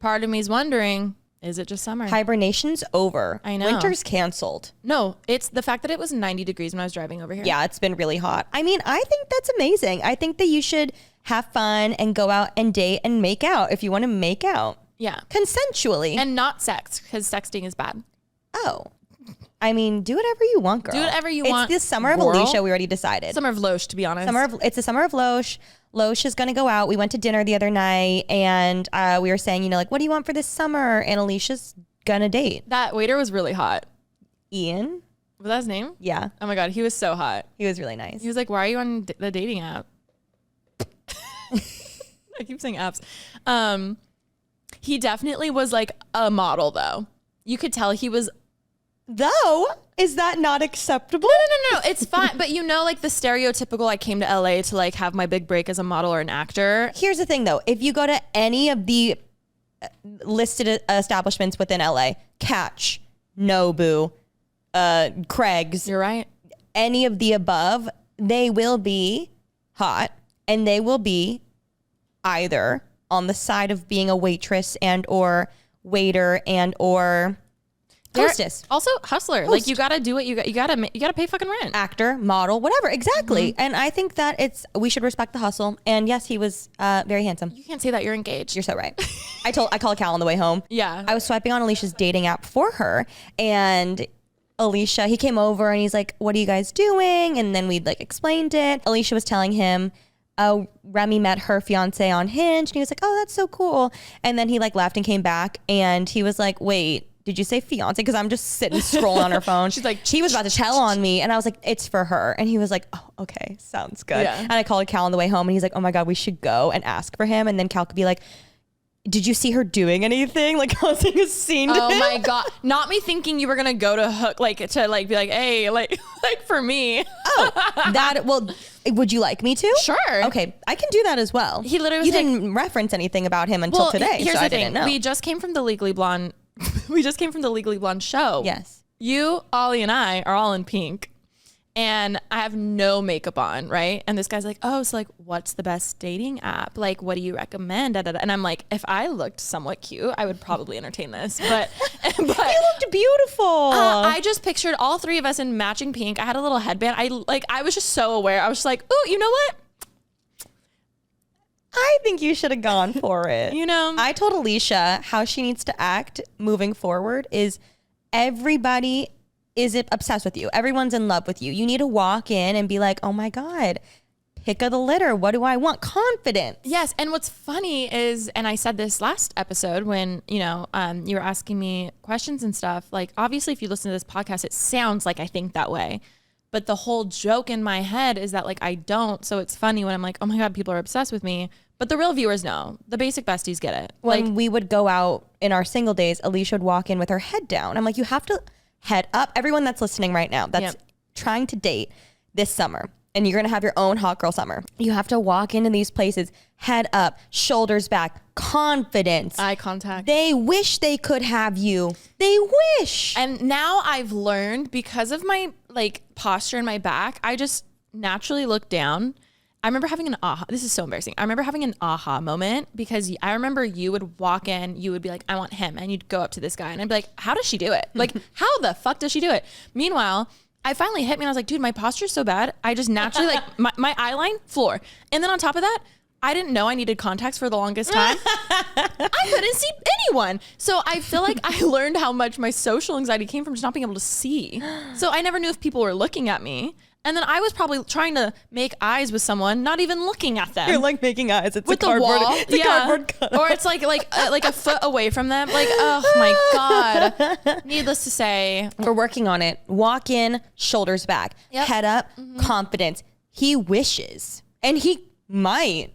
Part of me is wondering, is it just summer? Hibernation's over. I know. Winter's canceled. No, it's the fact that it was 90 degrees when I was driving over here. Yeah, it's been really hot. I mean, I think that's amazing. I think that you should have fun and go out and date and make out if you want to make out. Yeah. Consensually. And not sex, because sexting is bad. Oh. I mean, do whatever you want, girl. Do whatever you it's want, It's the summer of girl. Alisha. We already decided. Summer of Loesch, to be honest. It's the summer of Loesch. Loesch is going to go out. We went to dinner the other night and we were saying, like, what do you want for this summer? And Alicia's going to date. That waiter was really hot. Ian? Was that his name? Yeah. Oh my God, he was so hot. He was really nice. He was like, why are you on the dating app? I keep saying apps. He definitely was like a model though. You could tell he was. Though, is that not acceptable? No, it's fine. But like the stereotypical, I came to LA to like have my big break as a model or an actor. Here's the thing though. If you go to any of the listed establishments within LA, Catch, Nobu, Craig's, You're right. any of the above, they will be hot and they will be either on the side of being a waitress and or waiter and or Hostess. Also hustler. Host. Like you got to do what you got to pay fucking rent. Actor, model, whatever. Exactly. And I think that we should respect the hustle. And yes, he was very handsome. You can't say that, you're engaged. You're so right. I called Cal on the way home. Yeah. I was swiping on Alicia's dating app for her, and Alicia, he came over and he's like, what are you guys doing? And then we like explained it. Alicia was telling him, Remi met her fiance on Hinge, and he was like, oh, that's so cool. And then he like left and came back, and he was like, wait, did you say fiance? Because I'm just sitting scrolling on her phone. She's like, he was about to tell on me, and I was like, it's for her. And he was like, oh, okay, sounds good. Yeah. And I called Cal on the way home, and he's like, oh my God, we should go and ask for him. And then Cal could be like, did you see her doing anything? Like causing a scene to him? My God. Not me thinking you were going to go to Hook, like to like be like, hey, like for me. Well, would you like me to? Sure. Okay. I can do that as well. He literally You didn't reference anything about him until today. Here's so the I thing. didn't know. We just came from the Legally Blonde. Show. Yes. You, Ollie, and I are all in pink. And I have no makeup on, right? And this guy's like, oh, so like, what's the best dating app? Like, what do you recommend? Da, da, da. And I'm like, if I looked somewhat cute, I would probably entertain this. But you looked beautiful. I just pictured all three of us in matching pink. I had a little headband. I was just so aware. I was just like, oh, you know what? I think you should have gone for it. You know, I told Alicia how she needs to act moving forward is everybody is obsessed with you. Everyone's in love with you. You need to walk in and be like, oh my God, pick of the litter. What do I want? Confidence. Yes. And what's funny is, and I said this last episode when, you were asking me questions and stuff, like obviously if you listen to this podcast, it sounds like I think that way. But the whole joke in my head is that like I don't. So it's funny when I'm like, oh my God, people are obsessed with me. But the real viewers know. The basic besties get it. When we would go out in our single days, Alicia would walk in with her head down. I'm like, you have to head up. Everyone that's listening right now that's trying to date this summer, and you're going to have your own hot girl summer. You have to walk into these places, head up, shoulders back, confidence. Eye contact. They wish they could have you. They wish. And now I've learned because of my like posture in my back, I just naturally look down. I remember having an aha. This is so embarrassing. I remember having an aha moment because I remember you would walk in, you would be like, I want him. And you'd go up to this guy and I'd be like, how does she do it? Like, how the fuck does she do it? Meanwhile, I finally hit me and I was like, dude, my posture's so bad. I just naturally like my eye line, floor. And then on top of that, I didn't know I needed contacts for the longest time. I couldn't see anyone. So I feel like I learned how much my social anxiety came from just not being able to see. So I never knew if people were looking at me. And then I was probably trying to make eyes with someone, not even looking at them. You're like making eyes. It's with a cardboard, the wall. it's a cardboard cutout. Or it's like a foot away from them. Like, oh my God. Needless to say, we're working on it. Walk in, shoulders back, head up, confidence. He wishes, and he might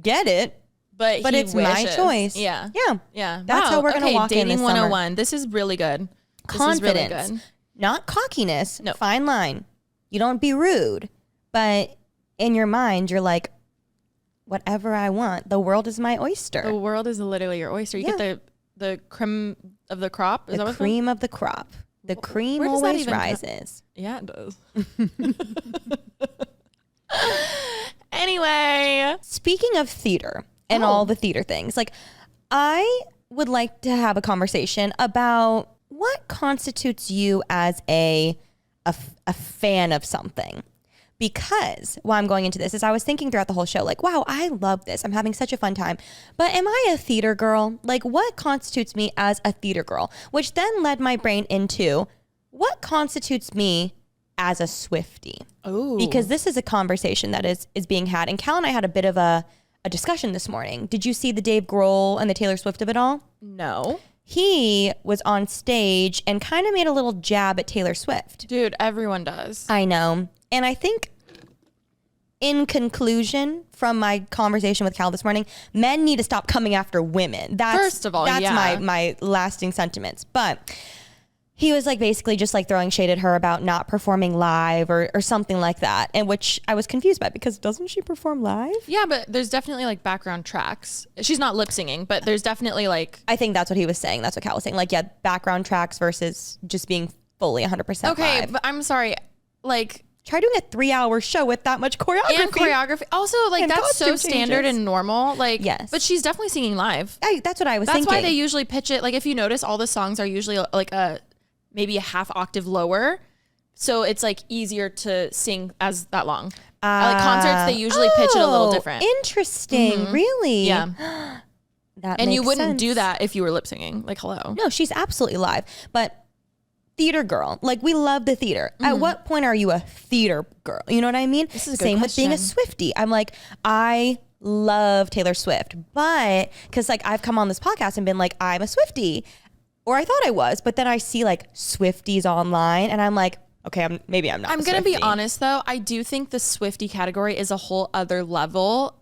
get it, but it's wishes. my choice. Yeah. That's how we're gonna walk in this Dating 101. summer. This is really good. Confidence, this is really good. Not cockiness. No. Fine line. You don't be rude, but in your mind, you're like, whatever I want. The world is my oyster. The world is literally your oyster. You get the cream of the crop. Is the that cream of the crop. The cream Where does that always even rises. Yeah, it does. Anyway. Speaking of theater and all the theater things, like I would like to have a conversation about what constitutes you as a fan of something. Because while I'm going into this, as I was thinking throughout the whole show, like, wow, I love this. I'm having such a fun time. But am I a theater girl? Like, what constitutes me as a theater girl? Which then led my brain into what constitutes me as a Swiftie? Oh, Because this is a conversation that is being had. And Cal and I had a bit of a discussion this morning. Did you see the Dave Grohl and the Taylor Swift of it all? No. He was on stage and kind of made a little jab at Taylor Swift. Dude, everyone does. I know. And I think in conclusion from my conversation with Cal this morning, men need to stop coming after women. First of all, that's my lasting sentiments. But he was like basically just like throwing shade at her about not performing live or something like that. And which I was confused by because doesn't she perform live? Yeah, but there's definitely like background tracks. She's not lip singing, but there's definitely like. I think that's what he was saying. That's what Cal was saying. Like, yeah, background tracks versus just being fully 100% Okay, live. but I'm sorry. Like, try doing a 3-hour show with that much choreography. And choreography. Also, like, And that's so costume standard changes. and normal. Like, Yes. But she's definitely singing live. That's what I was That's thinking. why they usually pitch it. Like, if you notice, all the songs are usually like a maybe a half octave lower. So it's like easier to sing as that long. Like concerts, they usually pitch it a little different. Interesting. Really? Yeah. That And makes you wouldn't sense. do that if you were lip singing. Like, hello. No, she's absolutely live. But theater girl, like we love the theater. At what point are you a theater girl? You know what I mean? This is a good Same with being a question. Swiftie. I'm like, I love Taylor Swift, but because like I've come on this podcast and been like, I'm a Swiftie, or I thought I was, but then I see like Swifties online, and I'm like, okay, maybe I'm not. I'm going to be honest though. I do think the Swiftie category is a whole other level.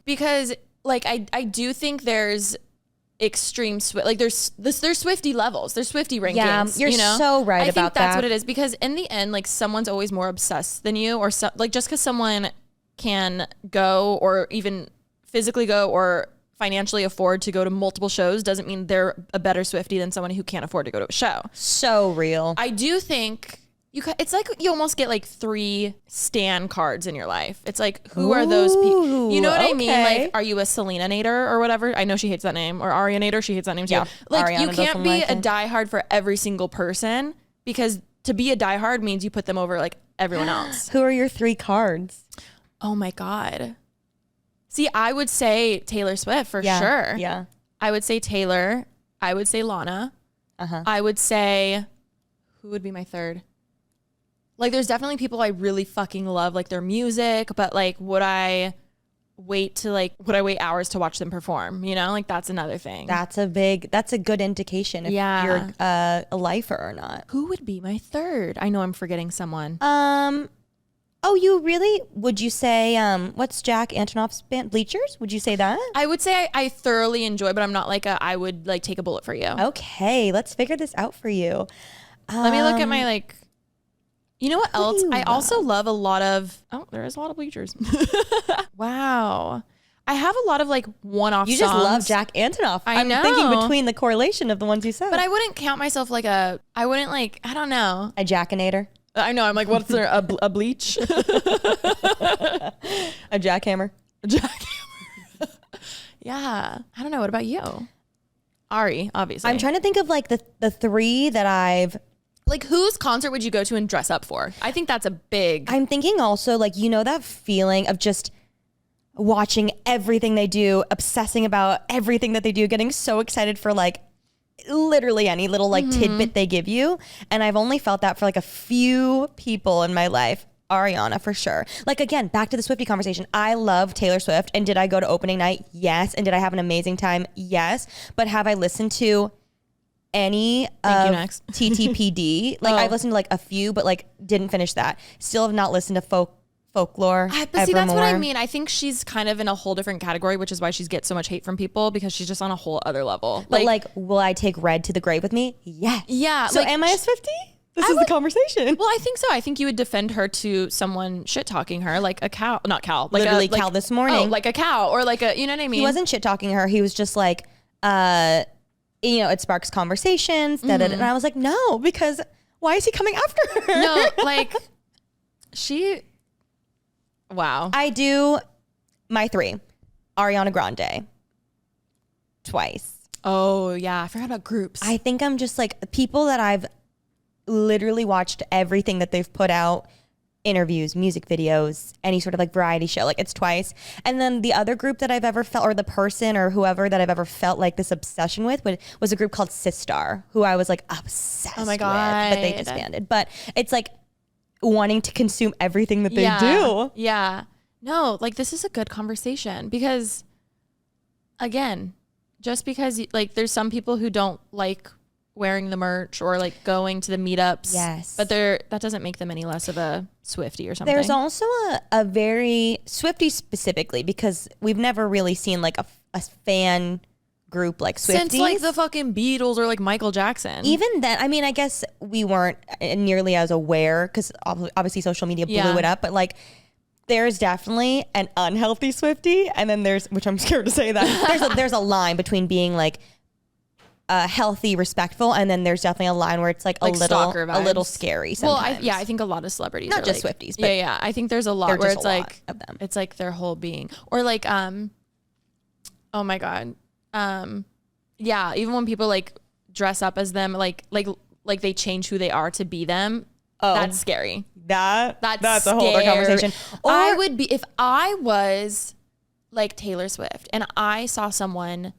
Because like, I do think there's extreme like there's Swiftie levels, there's Swiftie rankings. Yeah, you're you know? so right I about think that's that. what it is, because in the end, like someone's always more obsessed than you, or like just because someone can go or even physically go or financially afford to go to multiple shows doesn't mean they're a better Swiftie than someone who can't afford to go to a show. So real. I do think it's like you almost get like 3 stan cards in your life. It's like, who are those people? You know what I mean? okay. Like, are you a Selena-nator or whatever? I know she hates that name. Or Ariana-nator, she hates that name too. Yeah, Like, Ariana you doesn't can't be like a it. diehard for every single person, because to be a diehard means you put them over like everyone else. Who are your 3 cards? Oh my God. See, I would say Taylor Swift for sure. Yeah. I would say Taylor. I would say Lana. I would say, who would be my third? Like, there's definitely people I really fucking love, like their music, but like, would I wait hours to watch them perform? You know, like that's another thing. That's a good indication if you're a lifer or not. Who would be my third? I know I'm forgetting someone. Would you say, what's Jack Antonoff's band? Bleachers? Would you say that? I would say I thoroughly enjoy, but I'm not like I would like take a bullet for you. Okay, let's figure this out for you. Let me look at my like, you know what Who do else? you I love? also love a lot of, there is a lot of Bleachers. Wow. I have a lot of like one-off You songs. just love Jack Antonoff. I'm know. thinking between the correlation of the ones you said. But I wouldn't count myself like I don't know. A Jackinator. I know. I'm like, what's there? A bleach? A jackhammer. Yeah. I don't know. What about you? Ari, obviously. I'm trying to think of like the 3 that I've... Like, whose concert would you go to and dress up for? I think that's a big... I'm thinking also like, you know, that feeling of just watching everything they do, obsessing about everything that they do, getting so excited for like literally any little like tidbit they give you. And I've only felt that for like a few people in my life. Ariana for sure. Like, again, back to the Swiftie conversation. I love Taylor Swift. And did I go to opening night? Yes. And did I have an amazing time? Yes. But have I listened to any Thank you, of next. TTPD? Like, I've listened to like a few, but like didn't finish that. Still have not listened to folklore. But see, that's what I Evermore. mean. I think she's kind of in a whole different category, which is why she gets so much hate from people, because she's just on a whole other level. But like, will I take Red to the grave with me? Yes. Yeah. So like, am I a Swiftie? This is the conversation. Well, I think so. I think you would defend her to someone shit talking her, like a cow, not cow, like Literally like, Cal this morning. Oh, like a cow, or like a, you know what I mean? He wasn't shit talking her. He was just like, you know, it sparks conversations. And I was like, no, because why is he coming after her? No, like wow. I do my 3. Ariana Grande. Twice. Oh yeah, I forgot about groups. I think I'm just like people that I've literally watched everything that they've put out, interviews, music videos, any sort of like variety show. Like, it's Twice. And then the other group that I've ever felt, or the person or whoever that I've ever felt like this obsession with was a group called STARZ, who I was like obsessed Oh my with, God. but they disbanded. But it's like wanting to consume everything that they yeah, do. Yeah. No, like this is a good conversation, because again, just because like there's some people who don't like wearing the merch or like going to the meetups. Yes. But that doesn't make them any less of a Swiftie or something. There's also a very Swiftie specifically, because we've never really seen like a fan group like Swifties. Since like the fucking Beatles or like Michael Jackson. Even then, I mean, I guess we weren't nearly as aware because obviously social media blew Yeah. it up, but like there's definitely an unhealthy Swiftie, and then there's, which I'm scared to say that, there's a line between being like healthy, respectful, and then there's definitely a line where it's like a little scary sometimes. Well, I think a lot of celebrities Not are just like, Swifties, but yeah. I think there's a lot there's where just it's a lot like of them. it's like their whole being, or like oh my God, yeah. Even when people like dress up as them, like like they change who they are to be them. That's scary. That's a scary. whole other conversation. Or I would be, if I was like Taylor Swift and I saw someone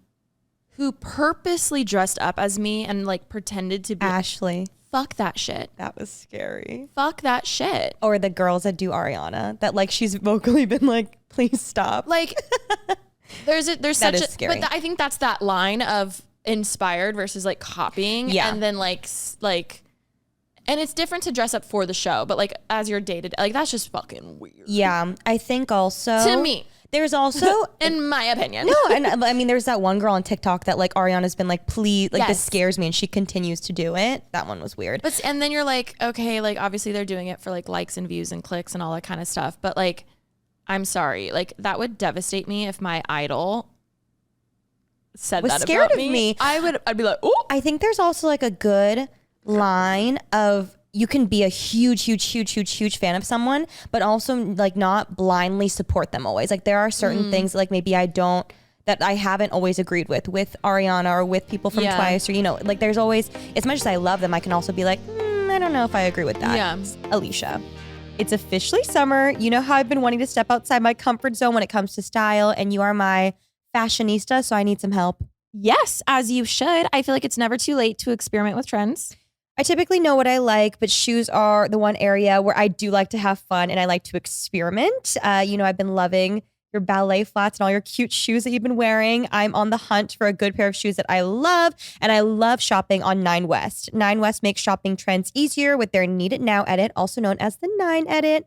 who purposely dressed up as me and like pretended to be Ashley. Fuck that shit. That was scary. Fuck that shit. Or the girls that do Ariana that like she's vocally been like, please stop. Like there's such a scary. but I think that's that line of inspired versus like copying. Yeah. And then like and it's different to dress up for the show, but like as you're dated, like that's just fucking weird. Yeah. I think also To me. There's also, in my opinion. no, and I mean, there's that one girl on TikTok that like Ariana's been like, please, like this scares me, and she continues to do it. That one was weird. But and then you're like, okay, like obviously they're doing it for like likes and views and clicks and all that kind of stuff. But like, I'm sorry, like that would devastate me if my idol said Was that scared about of me. I'd be like, oh. I think there's also like a good line of you can be a huge fan of someone, but also like not blindly support them always. Like there are certain things like maybe that I haven't always agreed with Ariana or with people from Twice, or, you know, like there's always, as much as I love them, I can also be like, I don't know if I agree with that. Yeah. Alisha, it's officially summer. You know how I've been wanting to step outside my comfort zone when it comes to style, and you are my fashionista, so I need some help. Yes, as you should. I feel like it's never too late to experiment with trends. I typically know what I like, but shoes are the one area where I do like to have fun and I like to experiment. You know, I've been loving your ballet flats and all your cute shoes that you've been wearing. I'm on the hunt for a good pair of shoes that I love, and I love shopping on 9 West. 9 West makes shopping trends easier with their Need It Now edit, also known as the 9 edit.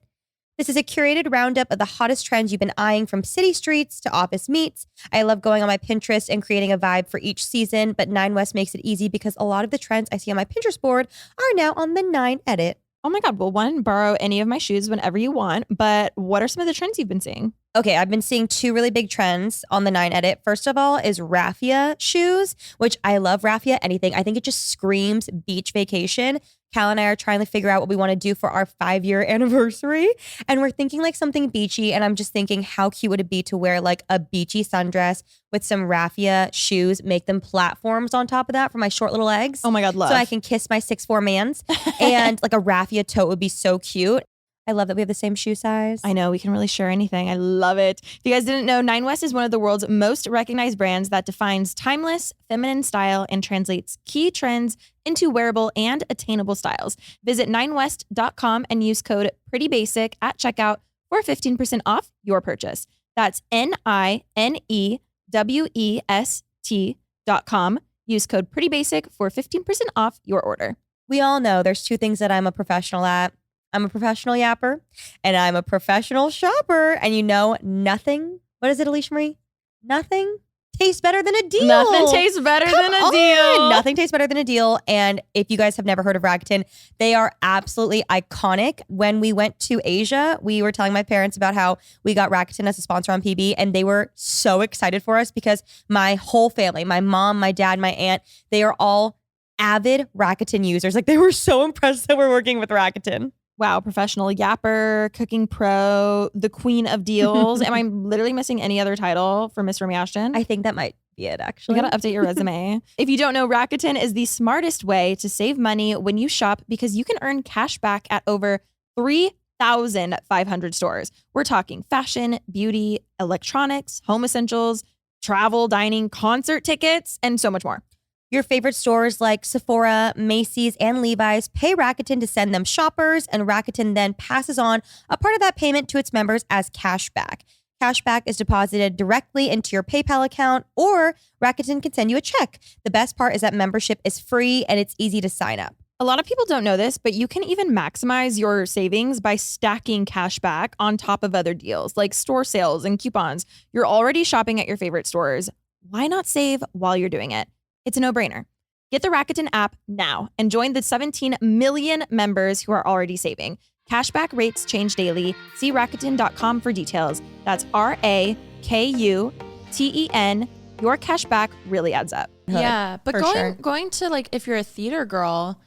This is a curated roundup of the hottest trends you've been eyeing from city streets to office meets. I love going on my Pinterest and creating a vibe for each season, but 9 West makes it easy because a lot of the trends I see on my Pinterest board are now on the 9 edit. Oh my God. Well, one, borrow any of my shoes whenever you want, but what are some of the trends you've been seeing? Okay, I've been seeing 2 really big trends on the 9 edit. First of all is raffia shoes, which I love raffia anything. I think it just screams beach vacation. Cal and I are trying to figure out what we want to do for our 5-year anniversary. And we're thinking like something beachy. And I'm just thinking, how cute would it be to wear like a beachy sundress with some raffia shoes, make them platforms on top of that for my short little legs. Oh my God, love. So I can kiss my 6'4" mans. And like a raffia tote would be so cute. I love that we have the same shoe size. I know, we can really share anything. I love it. If you guys didn't know, 9 West is one of the world's most recognized brands that defines timeless, feminine style and translates key trends into wearable and attainable styles. Visit 9west.com and use code PRETTYBASIC at checkout for 15% off your purchase. That's NINEWEST.com. Use code PRETTYBASIC for 15% off your order. We all know there's 2 things that I'm a professional at. I'm a professional yapper and I'm a professional shopper. And you know, nothing, what is it, Alisha Marie? Nothing tastes better than a deal. Nothing tastes better than a deal. Nothing tastes better than a deal. And if you guys have never heard of Rakuten, they are absolutely iconic. When we went to Asia, we were telling my parents about how we got Rakuten as a sponsor on PB, and they were so excited for us because my whole family, my mom, my dad, my aunt, they are all avid Rakuten users. Like they were so impressed that we're working with Rakuten. Wow, professional yapper, cooking pro, the queen of deals. Am I literally missing any other title for Miss Remi Ashton? I think that might be it, actually. You gotta update your resume. If you don't know, Rakuten is the smartest way to save money when you shop because you can earn cash back at over 3,500 stores. We're talking fashion, beauty, electronics, home essentials, travel, dining, concert tickets, and so much more. Your favorite stores like Sephora, Macy's, and Levi's pay Rakuten to send them shoppers, and Rakuten then passes on a part of that payment to its members as cash back. Cash back is deposited directly into your PayPal account, or Rakuten can send you a check. The best part is that membership is free and it's easy to sign up. A lot of people don't know this, but you can even maximize your savings by stacking cash back on top of other deals like store sales and coupons. You're already shopping at your favorite stores. Why not save while you're doing it? It's a no-brainer. Get the Rakuten app now and join the 17 million members who are already saving. Cashback rates change daily. See Rakuten.com for details. That's RAKUTEN. Your cashback really adds up. Yeah, but for going to like, if you're a theater girl,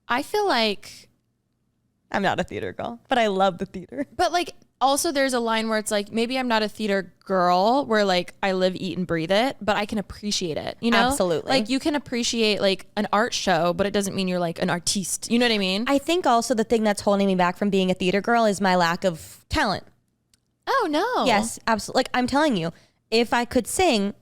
I feel like I'm not a theater girl, but I love the theater. But like also there's a line where it's like, maybe I'm not a theater girl where like I live, eat and breathe it, but I can appreciate it, you know? Absolutely. Like you can appreciate like an art show, but it doesn't mean you're like an artiste. You know what I mean? I think also the thing that's holding me back from being a theater girl is my lack of talent. Oh no. Yes, absolutely. Like I'm telling you, if I could sing,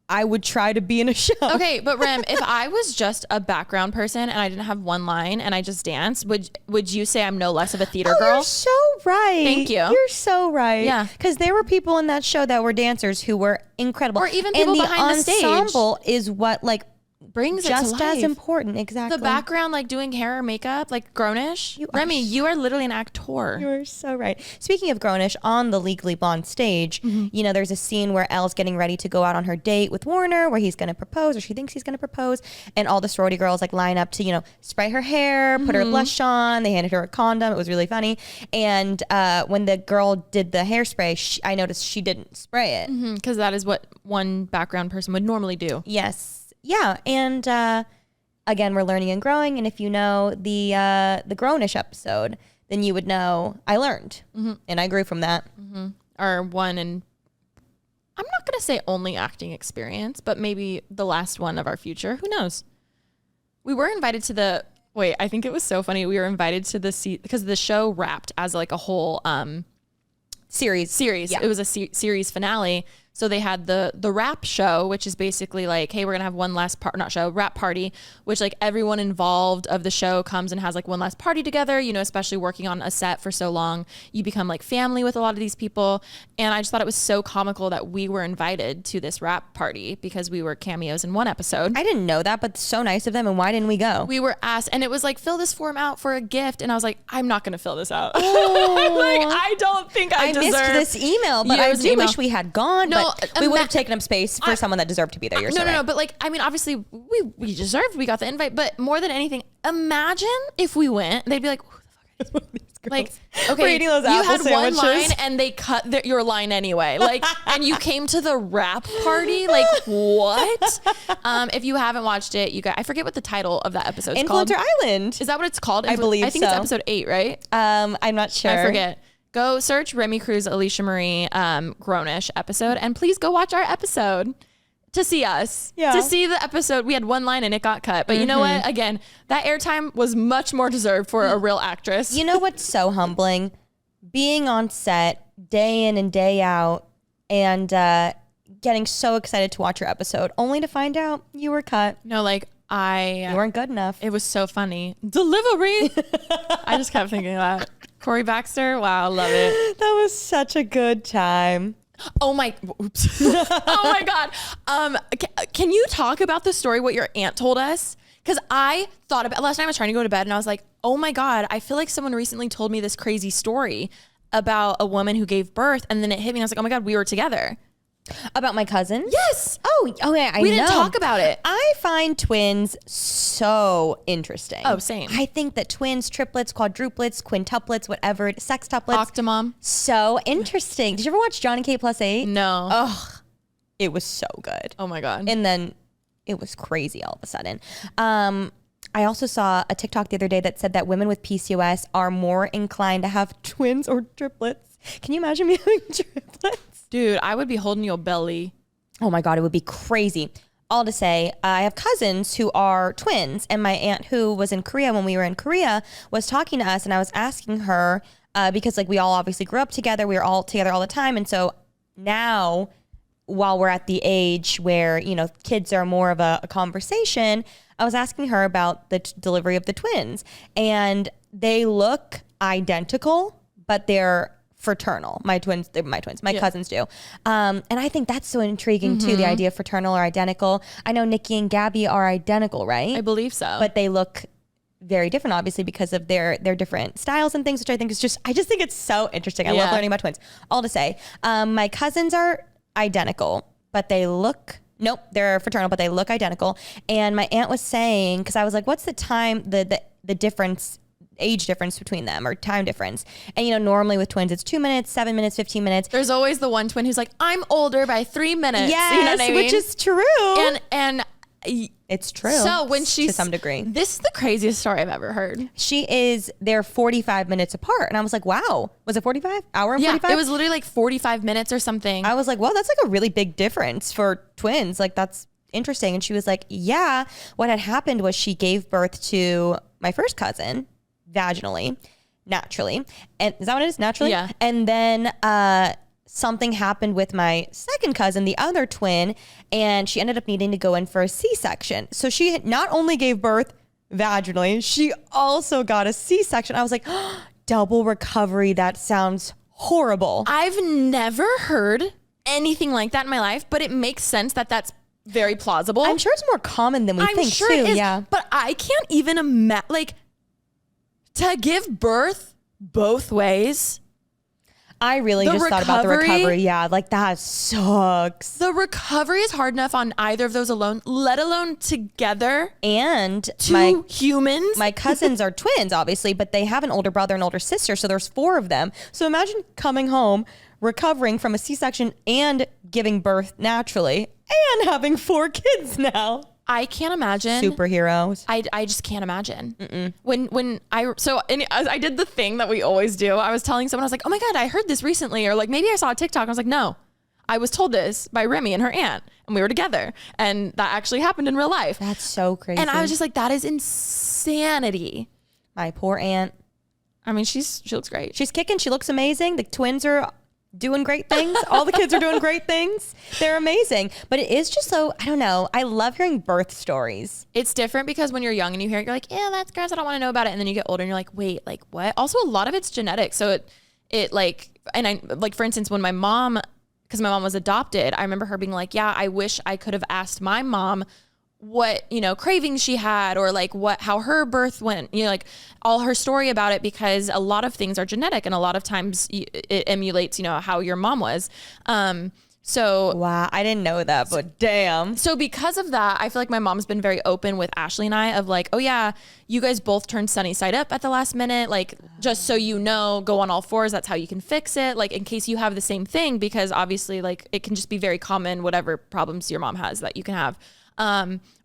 I would try to be in a show. Okay, but Rem, if I was just a background person and I didn't have one line and I just danced, would you say I'm no less of a theater girl? You're so right. Thank you. You're so right. Yeah. Because there were people in that show that were dancers who were incredible. Or even people behind the stage. And the ensemble is what like brings just it to life. as important. Exactly. The background, like doing hair or makeup, like Grownish. Remy, you are literally an actor. You're so right. Speaking of Grownish, on the Legally Blonde stage, you know, there's a scene where Elle's getting ready to go out on her date with Warner, where he's going to propose, or she thinks he's going to propose, and all the sorority girls like line up to, you know, spray her hair, put her blush on. They handed her a condom. It was really funny. And when the girl did the hairspray, I noticed she didn't spray it. Because that is what one background person would normally do. Yes. Yeah. And again, we're learning and growing. And if you know the Grownish episode, then you would know I learned and I grew from that. Our one and I'm not going to say only acting experience, but maybe the last one of our future. Who knows? We were invited to I think it was so funny. We were invited to because the show wrapped as like a whole series. Yeah. It was a series finale. So they had the rap show, which is basically like, hey, we're gonna have one last rap party, which like everyone involved of the show comes and has like one last party together, you know, especially working on a set for so long, you become like family with a lot of these people. And I just thought it was so comical that we were invited to this rap party because we were cameos in one episode. I didn't know that, but so nice of them. And why didn't we go? We were asked, and it was like, fill this form out for a gift. And I was like, I'm not gonna fill this out. I don't think I deserve. Missed this email, but I do wish we had gone. No, but we would have taken up space for someone that deserved to be there. You're so right. No, but like, I mean, obviously we deserved, we got the invite, but more than anything, imagine if we went, they'd be like, who the fuck are these girls? Like, okay, eating those you apple had sandwiches. one line and they cut your line anyway. Like, and you came to the rap party. Like, what? If you haven't watched it, you guys, I forget what the title of that episode is called. Influencer Island. Is that what it's called? I believe I think it's episode 8, right? I'm not sure. I forget. Go search Remy Cruz, Alisha Marie, Grownish episode, and please go watch our episode to see us. Yeah. To see the episode. We had one line and it got cut. But you know what? Again, that airtime was much more deserved for a real actress. You know what's so humbling? Being on set day in and day out and getting so excited to watch your episode, only to find out you were cut. No, like you weren't good enough. It was so funny. Delivery. I just kept thinking that. Corey Baxter. Wow, love it. That was such a good time. Oh my, oops. Oh my God. Can you talk about the story, what your aunt told us? Because I thought about last night, I was trying to go to bed and I was like, oh my God, I feel like someone recently told me this crazy story about a woman who gave birth. And then it hit me. I was like, oh my God, we were together. About my cousin? Yes. Oh yeah, I know. We didn't talk about it. I find twins so interesting. Oh, same. I think that twins, triplets, quadruplets, quintuplets, whatever, sextuplets. Octomom. So interesting. Did you ever watch Johnny K Plus 8? No. Ugh. It was so good. Oh my God. And then it was crazy all of a sudden. I also saw a TikTok the other day that said that women with PCOS are more inclined to have twins or triplets. Can you imagine me having triplets? Dude, I would be holding your belly. Oh my God, it would be crazy. All to say, I have cousins who are twins, and my aunt who was in Korea when we were in Korea was talking to us, and I was asking her, because like we all obviously grew up together, we were all together all the time, and so now, while we're at the age where, you know, kids are more of a conversation, I was asking her about the delivery of the twins, and they look identical, but they're fraternal. My cousins do. And I think that's so intriguing too, the idea of fraternal or identical. I know Nikki and Gabby are identical, right? I believe so. But they look very different, obviously, because of their different styles and things, which I think is I just think it's so interesting. I love learning about twins. All to say, my cousins are identical, but they look, nope, they're fraternal, but they look identical. And my aunt was saying, because I was like, what's the time, the difference, age difference between them, or time difference? And you know, normally with twins it's 2 minutes, 7 minutes, 15 minutes. There's always the one twin who's like, I'm older by 3 minutes. Yes, you know what I mean? Which is true. And It's true. So when she's to some degree, this is the craziest story I've ever heard. they're 45 minutes apart. And I was like, wow, was it 45 hour and 45? It was literally like 45 minutes or something. I was like, well, that's like a really big difference for twins. Like that's interesting. And she was like, yeah, what had happened was she gave birth to my first cousin vaginally, naturally. And is that what it is? Naturally? Yeah. And then, something happened with my second cousin, the other twin, and she ended up needing to go in for a C-section. So she not only gave birth vaginally, she also got a C-section. I was like, oh, double recovery. That sounds horrible. I've never heard anything like that in my life, but it makes sense that that's very plausible. I'm sure it's more common than we think sure too. it is, yeah. But I can't even imagine, like, to give birth both ways. I really just thought about the recovery. Yeah, like that sucks. The recovery is hard enough on either of those alone, let alone together. And two humans. My cousins are twins, obviously, but they have an older brother and older sister. So there's 4 of them. So imagine coming home, recovering from a C-section and giving birth naturally and having 4 kids now. I can't imagine. Superheroes. I just can't imagine. I did the thing that we always do. I was telling someone, I was like, oh my God, I heard this recently. Or like, maybe I saw a TikTok. I was like, no, I was told this by Remi and her aunt and we were together. And that actually happened in real life. That's so crazy. And I was just like, that is insanity. My poor aunt. I mean, she looks great. She's kicking. She looks amazing. The twins are doing great things. All the kids are doing great things. They're amazing. But it is just so, I don't know. I love hearing birth stories. It's different because when you're young and you hear it, you're like, yeah, that's gross. I don't want to know about it. And then you get older and you're like, wait, like what? Also, a lot of it's genetic. So it like, and I like, for instance, when my mom, because my mom was adopted, I remember her being like, yeah, I wish I could have asked my mom what, cravings she had or like how her birth went, like all her story about it, because a lot of things are genetic and a lot of times it emulates, how your mom was. So wow, I didn't know that, but damn. So because of that, I feel like my mom's been very open with Ashley and I of like, oh yeah, you guys both turned sunny side up at the last minute. Like, just so you know, go on all 4s. That's how you can fix it. Like in case you have the same thing, because obviously like it can just be very common, whatever problems your mom has that you can have.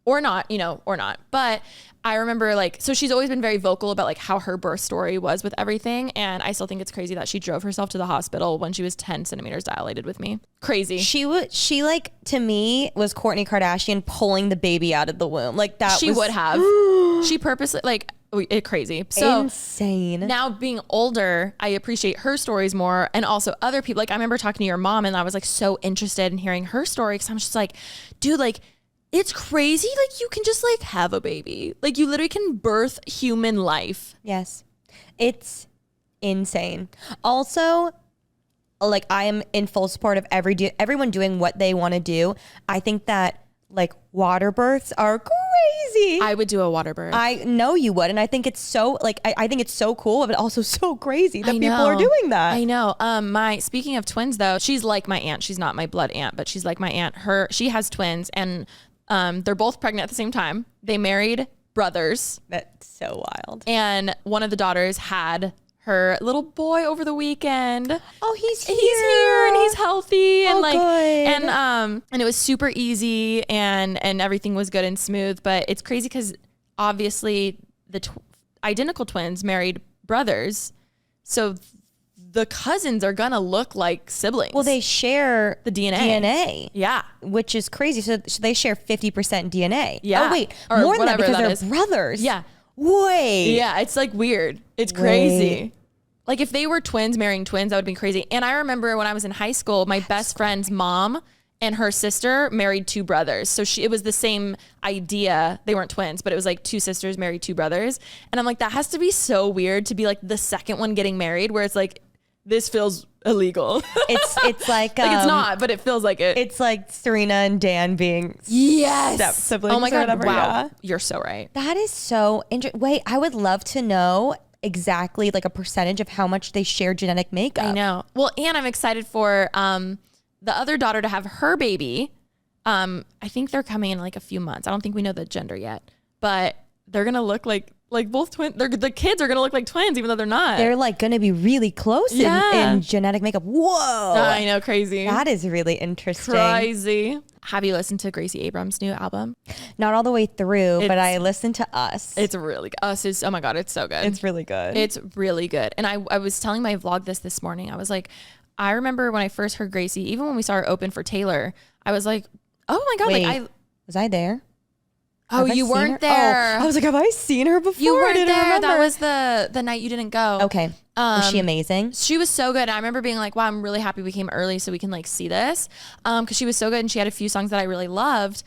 Or not, or not. But I remember so she's always been very vocal about like how her birth story was with everything. And I still think it's crazy that she drove herself to the hospital when she was 10 centimeters dilated with me. Crazy. She like, to me, was Kourtney Kardashian pulling the baby out of the womb. Like that she would have. She purposely, crazy. So insane. Now being older, I appreciate her stories more. And also other people. Like I remember talking to your mom and I was like so interested in hearing her story. Cause I'm just like, dude, like, it's crazy. Like you can just like have a baby. Like you literally can birth human life. Yes. It's insane. Also, like I am in full support of everyone doing what they want to do. I think that like water births are crazy. I would do a water birth. I know you would. And I think it's so like, I think it's so cool, but also so crazy that people are doing that. I know. Speaking of twins though, she's like my aunt. She's not my blood aunt, but she's like my aunt. She has twins and they're both pregnant at the same time. They married brothers. That's so wild. And one of the daughters had her little boy over the weekend. Oh, he's here and he's healthy and good. And it was super easy and everything was good and smooth. But it's crazy because obviously the identical twins married brothers, so the cousins are gonna look like siblings. Well, they share the DNA. Yeah. Which is crazy. So they share 50% DNA. Yeah. Oh, wait. Or more than that because that they're brothers. Yeah. Wait. Yeah. It's like weird. It's crazy. Like if they were twins marrying twins, that would be crazy. And I remember when I was in high school, my best friend's mom and her sister married 2 brothers. So it was the same idea. They weren't twins, but it was like 2 sisters married 2 brothers. And I'm like, that has to be so weird to be like the second one getting married, where it's like, this feels illegal. It's like, it's not, but it feels like it. It's like Serena and Dan being step siblings. Oh my God. Whatever, wow. Yeah. You're so right. That is so interesting. Wait, I would love to know exactly like a percentage of how much they share genetic makeup. I know. Well, and I'm excited for the other daughter to have her baby. I think they're coming in like a few months. I don't think we know the gender yet, but they're going to look like like both twins. The kids are gonna look like twins, even though they're not. They're like gonna be really close in genetic makeup. Whoa! I know, crazy. That is really interesting. Crazy. Have you listened to Gracie Abrams' new album? Not all the way through, but I listened to Us. It's really good. Us is, oh my God, it's so good. It's really good. It's really good. And I was telling my vlog this morning. I was like, I remember when I first heard Gracie, even when we saw her open for Taylor, I was like, oh my God. Wait, was I there? Oh, you weren't there. Oh, I was like, have I seen her before? You weren't there. That was the night you didn't go. Okay. Was she amazing? She was so good. And I remember being like, wow, I'm really happy we came early so we can like see this. Cause she was so good and she had a few songs that I really loved.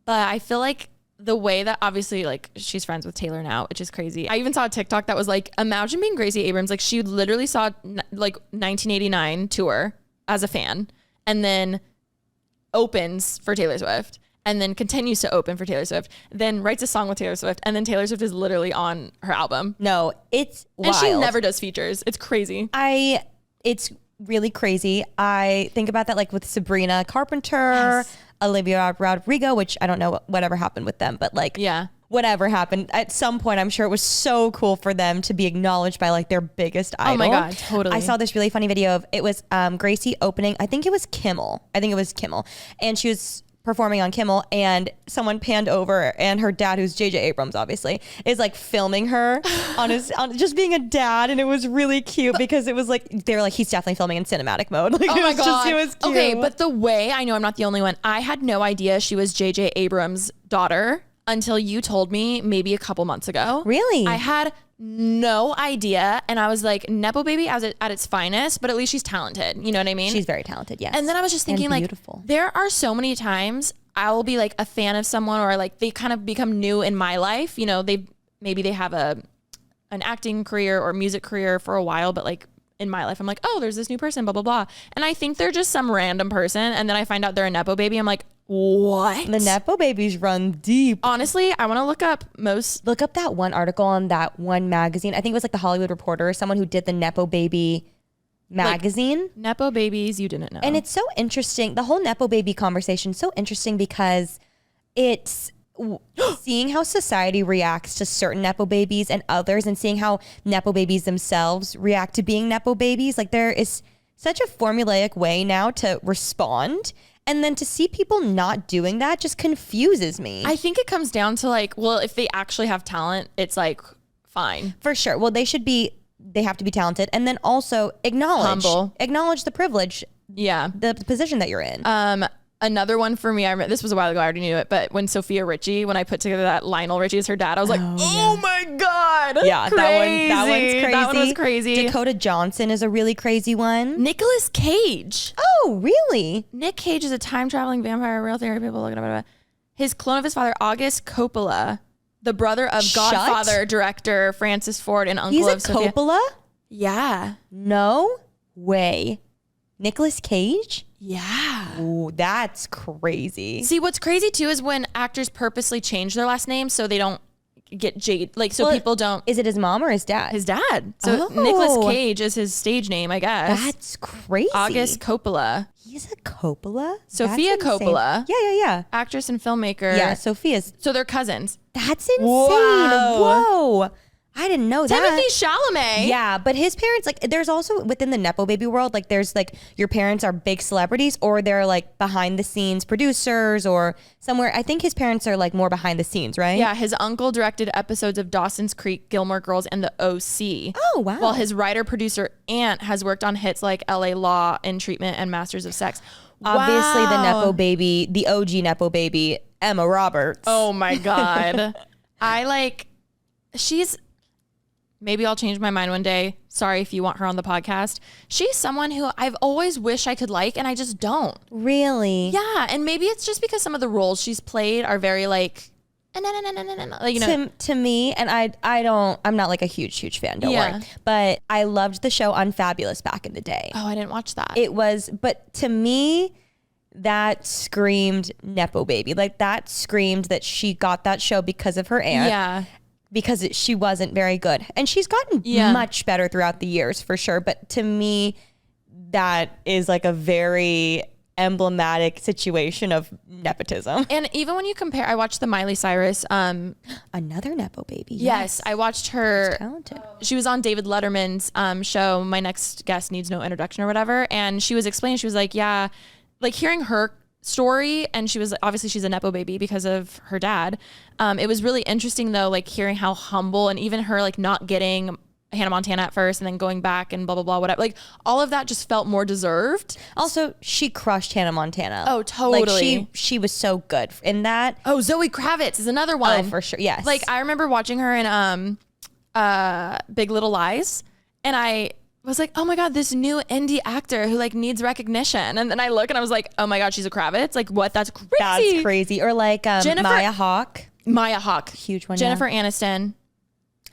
But I feel like the way that obviously like she's friends with Taylor now, which is crazy. I even saw a TikTok that was like, imagine being Gracie Abrams. Like she literally saw like 1989 tour as a fan and then opens for Taylor Swift. And then continues to open for Taylor Swift, then writes a song with Taylor Swift, and then Taylor Swift is literally on her album. No, it's wild. And she never does features. It's crazy. It's really crazy. I think about that like with Sabrina Carpenter, Olivia Rodrigo, which I don't know whatever happened with them, but like whatever happened. At some point, I'm sure it was so cool for them to be acknowledged by like their biggest idol. Oh my God, totally. I saw this really funny video of, it was Gracie opening, I think it was Kimmel. And she was performing on Kimmel and someone panned over and her dad, who's JJ Abrams obviously, is like filming her on just being a dad, and it was really cute because it was like they were like, he's definitely filming in cinematic mode. Like, oh my God. It was cute. Okay, but the way, I know I'm not the only one, I had no idea she was JJ Abrams' daughter until you told me maybe a couple months ago. Really? I had no idea. And I was like, Nepo baby at its finest, but at least she's talented. You know what I mean? She's very talented, yes. And then I was just thinking like, there are so many times I will be like a fan of someone or like they kind of become new in my life. You know, maybe they have an acting career or music career for a while, but like in my life, I'm like, oh, there's this new person, blah, blah, blah. And I think they're just some random person. And then I find out they're a Nepo baby. I'm like, what? The Nepo babies run deep. Honestly, I want to look up that one article on that one magazine. I think it was like the Hollywood Reporter or someone who did the Nepo baby magazine. Like, Nepo babies you didn't know. And it's so interesting. The whole Nepo baby conversation is so interesting because it's seeing how society reacts to certain Nepo babies and others, and seeing how Nepo babies themselves react to being Nepo babies. Like there is such a formulaic way now to respond. And then to see people not doing that just confuses me. I think it comes down to like, well, if they actually have talent, it's like fine. For sure. Well, they have to be talented, and then also acknowledge the privilege. Yeah. The position that you're in. Another one for me, this was a while ago, I already knew it, but when when I put together that Lionel Richie as her dad, I was like, oh my God. Yeah, crazy. that one's crazy. That one was crazy. Dakota Johnson is a really crazy one. Nicolas Cage. Oh, really? Nick Cage is a time-traveling vampire, real theory people looking at it. His clone of his father, August Coppola, the brother of Godfather director Francis Ford and uncle of Sophia. He's a Coppola? Yeah. No way. Nicolas Cage? Yeah. Ooh, that's crazy. See, what's crazy too is when actors purposely change their last name so they don't get jade. Like, so people don't. Is it his mom or his dad? His dad. So Nicolas Cage is his stage name, I guess. That's crazy. August Coppola. He's a Coppola? Sophia Coppola. Yeah. Actress and filmmaker. Yeah, Sophia's. So they're cousins. That's insane. Whoa. I didn't know that. Timothy Chalamet. Yeah, but his parents, like, there's also within the Nepo baby world, like, there's like your parents are big celebrities, or they're like behind the scenes producers or somewhere. I think his parents are like more behind the scenes, right? Yeah, his uncle directed episodes of Dawson's Creek, Gilmore Girls, and The OC. Oh, wow. While his writer-producer aunt has worked on hits like LA Law, In Treatment, and Masters of Sex. Obviously, the Nepo baby, the OG Nepo baby, Emma Roberts. Oh my God. Maybe I'll change my mind one day. Sorry if you want her on the podcast. She's someone who I've always wished I could like, and I just don't. Really? Yeah, and maybe it's just because some of the roles she's played are very like, like, you know. To me, and I'm not like a huge fan, don't worry. But I loved the show Unfabulous back in the day. Oh, I didn't watch that. But to me, that screamed Nepo baby. Like, that screamed that she got that show because of her aunt. Yeah. Because she wasn't very good. And she's gotten much better throughout the years, for sure. But to me, that is like a very emblematic situation of nepotism. And even when you compare, I watched the Miley Cyrus. Another Nepo baby. Yes, I watched her. She's talented. She was on David Letterman's show, My Next Guest Needs No Introduction or whatever. And she was explaining, she was like, yeah, like hearing her story, and she was obviously she's a Nepo baby because of her dad. It was really interesting though, like hearing how humble, and even her like not getting Hannah Montana at first and then going back and blah, blah, blah, whatever. Like all of that just felt more deserved. Also, she crushed Hannah Montana. Oh, totally. Like she was so good in that. Oh, Zoe Kravitz is another one. Oh, for sure. Yes. Like I remember watching her in Big Little Lies, and I was like, oh my God, this new indie actor who like needs recognition. And then I look and I was like, oh my God, she's a Kravitz. Like what? That's crazy. That's crazy. Or like Maya Hawke. Maya Hawke. Huge one. Jennifer Aniston.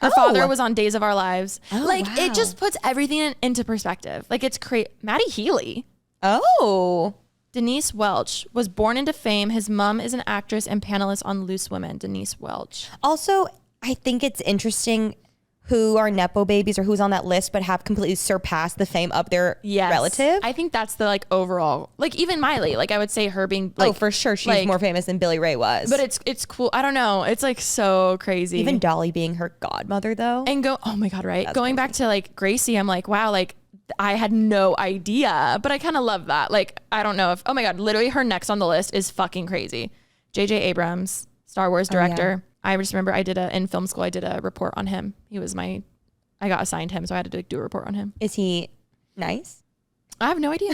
Her father was on Days of Our Lives. Oh, like wow. it just puts everything into perspective. Like it's crazy. Maddie Healy. Oh. Denise Welch was born into fame. His mom is an actress and panelist on Loose Women. Denise Welch. Also, I think it's interesting who are Nepo babies or who's on that list but have completely surpassed the fame of their relative. I think that's the like overall, like even Miley, like I would say her being like, oh, for sure. She's like, more famous than Billy Ray was. but it's cool. I don't know. It's like so crazy. Even Dolly being her godmother though. And oh my God, right? That's Going crazy. back to like Gracie, I'm like, wow, like I had no idea, but I kind of love that. Like, I don't know if, oh my God, literally her next on the list is fucking crazy. J.J. Abrams, Star Wars director. yeah. I just remember in film school, I did a report on him. I got assigned him, so I had to do a report on him. Is he nice? I have no idea.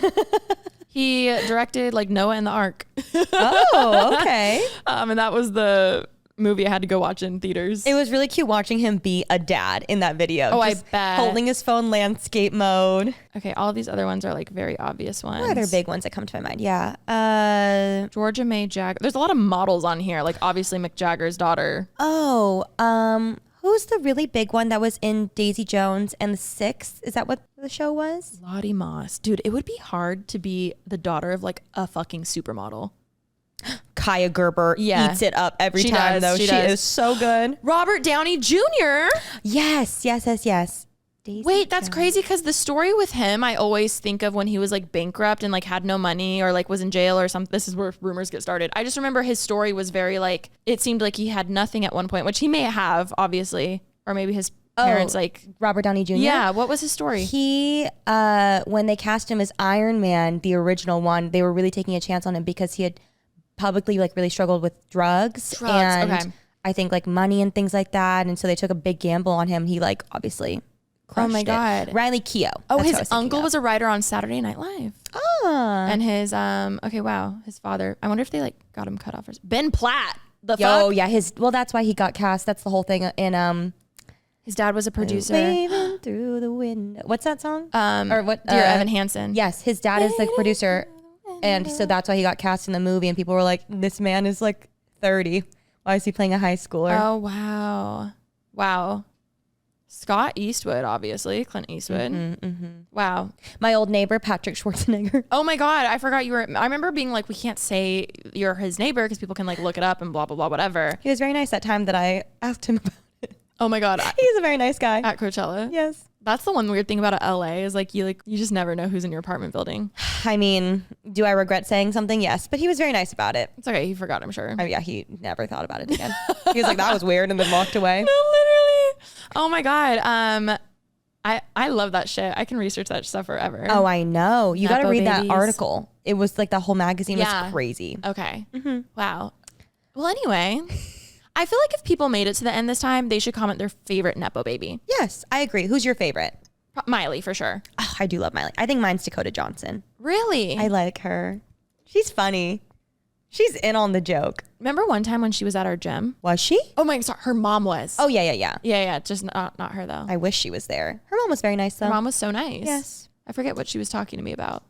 He directed like Noah and the Ark. Oh, okay. And that was the movie I had to go watch in theaters. It was really cute watching him be a dad in that video. Oh, Just I bet. holding his phone landscape mode. Okay, all of these other ones are like very obvious ones. What other big ones that come to my mind? Yeah. Georgia May Jagger. There's a lot of models on here. Like obviously Mick Jagger's daughter. Who's the really big one that was in Daisy Jones and the Six? Is that what the show was? Lottie Moss. Dude, it would be hard to be the daughter of like a fucking supermodel. Kaya Gerber eats it up every She time, does, though. she She does. is so good. Robert Downey Jr. Yes. Daisy Wait, that's Jones. crazy because the story with him, I always think of when he was like bankrupt and like had no money or like was in jail or something. This is where rumors get started. I just remember his story was very like, it seemed like he had nothing at one point, which he may have, obviously, or maybe his parents like. Robert Downey Jr.? Yeah, what was his story? He, when they cast him as Iron Man, the original one, they were really taking a chance on him because he had publicly like really struggled with drugs. And okay. I think like money and things like that. And so they took a big gamble on him. He like obviously crushed Oh my it. God. Riley Keough. Oh, That's who I his thinking uncle of. was a writer on Saturday Night Live. Ah. And his, okay, wow, his father, I wonder if they like got him cut off or Ben Platt. Oh fuck? yeah, that's why he got cast. That's the whole thing in His dad was a producer. Waving through the window. What's that song? Or what? Dear Evan Hansen. Yes, his dad is the producer, and so that's why he got cast in the movie. And people were like, "This man is like 30. Why is he playing a high schooler?" Oh, wow. Wow. Scott Eastwood, obviously. Clint Eastwood. Wow. My old neighbor, Patrick Schwarzenegger. Oh my God. I forgot you were. I remember being like, we can't say you're his neighbor because people can like look it up and blah, blah, blah, whatever. He was very nice that time that I asked him about it. Oh my God. He's a very nice guy. At Coachella. Yes. That's the one weird thing about LA is like you just never know who's in your apartment building. I mean, do I regret saying something? Yes, but he was very nice about it. It's okay. He forgot, I'm sure. I mean, yeah, he never thought about it again. He was like, "That was weird," and then walked away. No, literally. Oh my God. I love that shit. I can research that stuff forever. Oh, I know. You got to Nepo read that babies. article. It was like the whole magazine Yeah. was crazy. Okay. Wow. Well, anyway, I feel like if people made it to the end this time, they should comment their favorite Nepo baby. Yes, I agree. Who's your favorite? Miley, for sure. Oh, I do love Miley. I think mine's Dakota Johnson. Really? I like her. She's funny. She's in on the joke. Remember one time when she was at our gym? Was she? Oh my, sorry, her mom was. Oh, yeah. Yeah, just not her though. I wish she was there. Her mom was very nice, though. Her mom was so nice. Yes. I forget what she was talking to me about.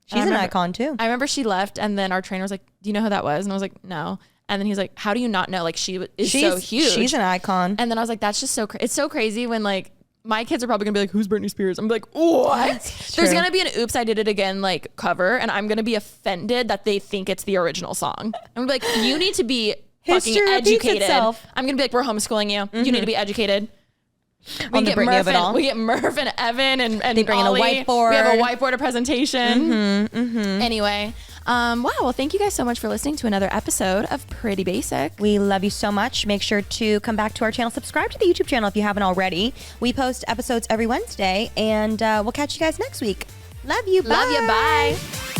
She's an icon, too. I remember she left and then our trainer was like, do you know who that was? And I was like, no. And then he's like, how do you not know? Like she's so huge. She's an icon. And then I was like, that's just so it's so crazy when like my kids are probably gonna be like, who's Britney Spears? I'm like, what? There's gonna be an Oops, I Did It Again like cover, and I'm gonna be offended that they think it's the original song. I'm gonna be like, you need to be fucking History repeats educated. itself. I'm gonna be like, we're homeschooling you. You need to be educated. On the Britney of it all. We get Murph and Evan and they bring Ollie. in a whiteboard. We have a whiteboard, a presentation. Anyway, wow. Well, thank you guys so much for listening to another episode of Pretty Basic. We love you so much. Make sure to come back to our channel. Subscribe to the YouTube channel if you haven't already. We post episodes every Wednesday, and we'll catch you guys next week. Love you. Bye. Love you. Bye.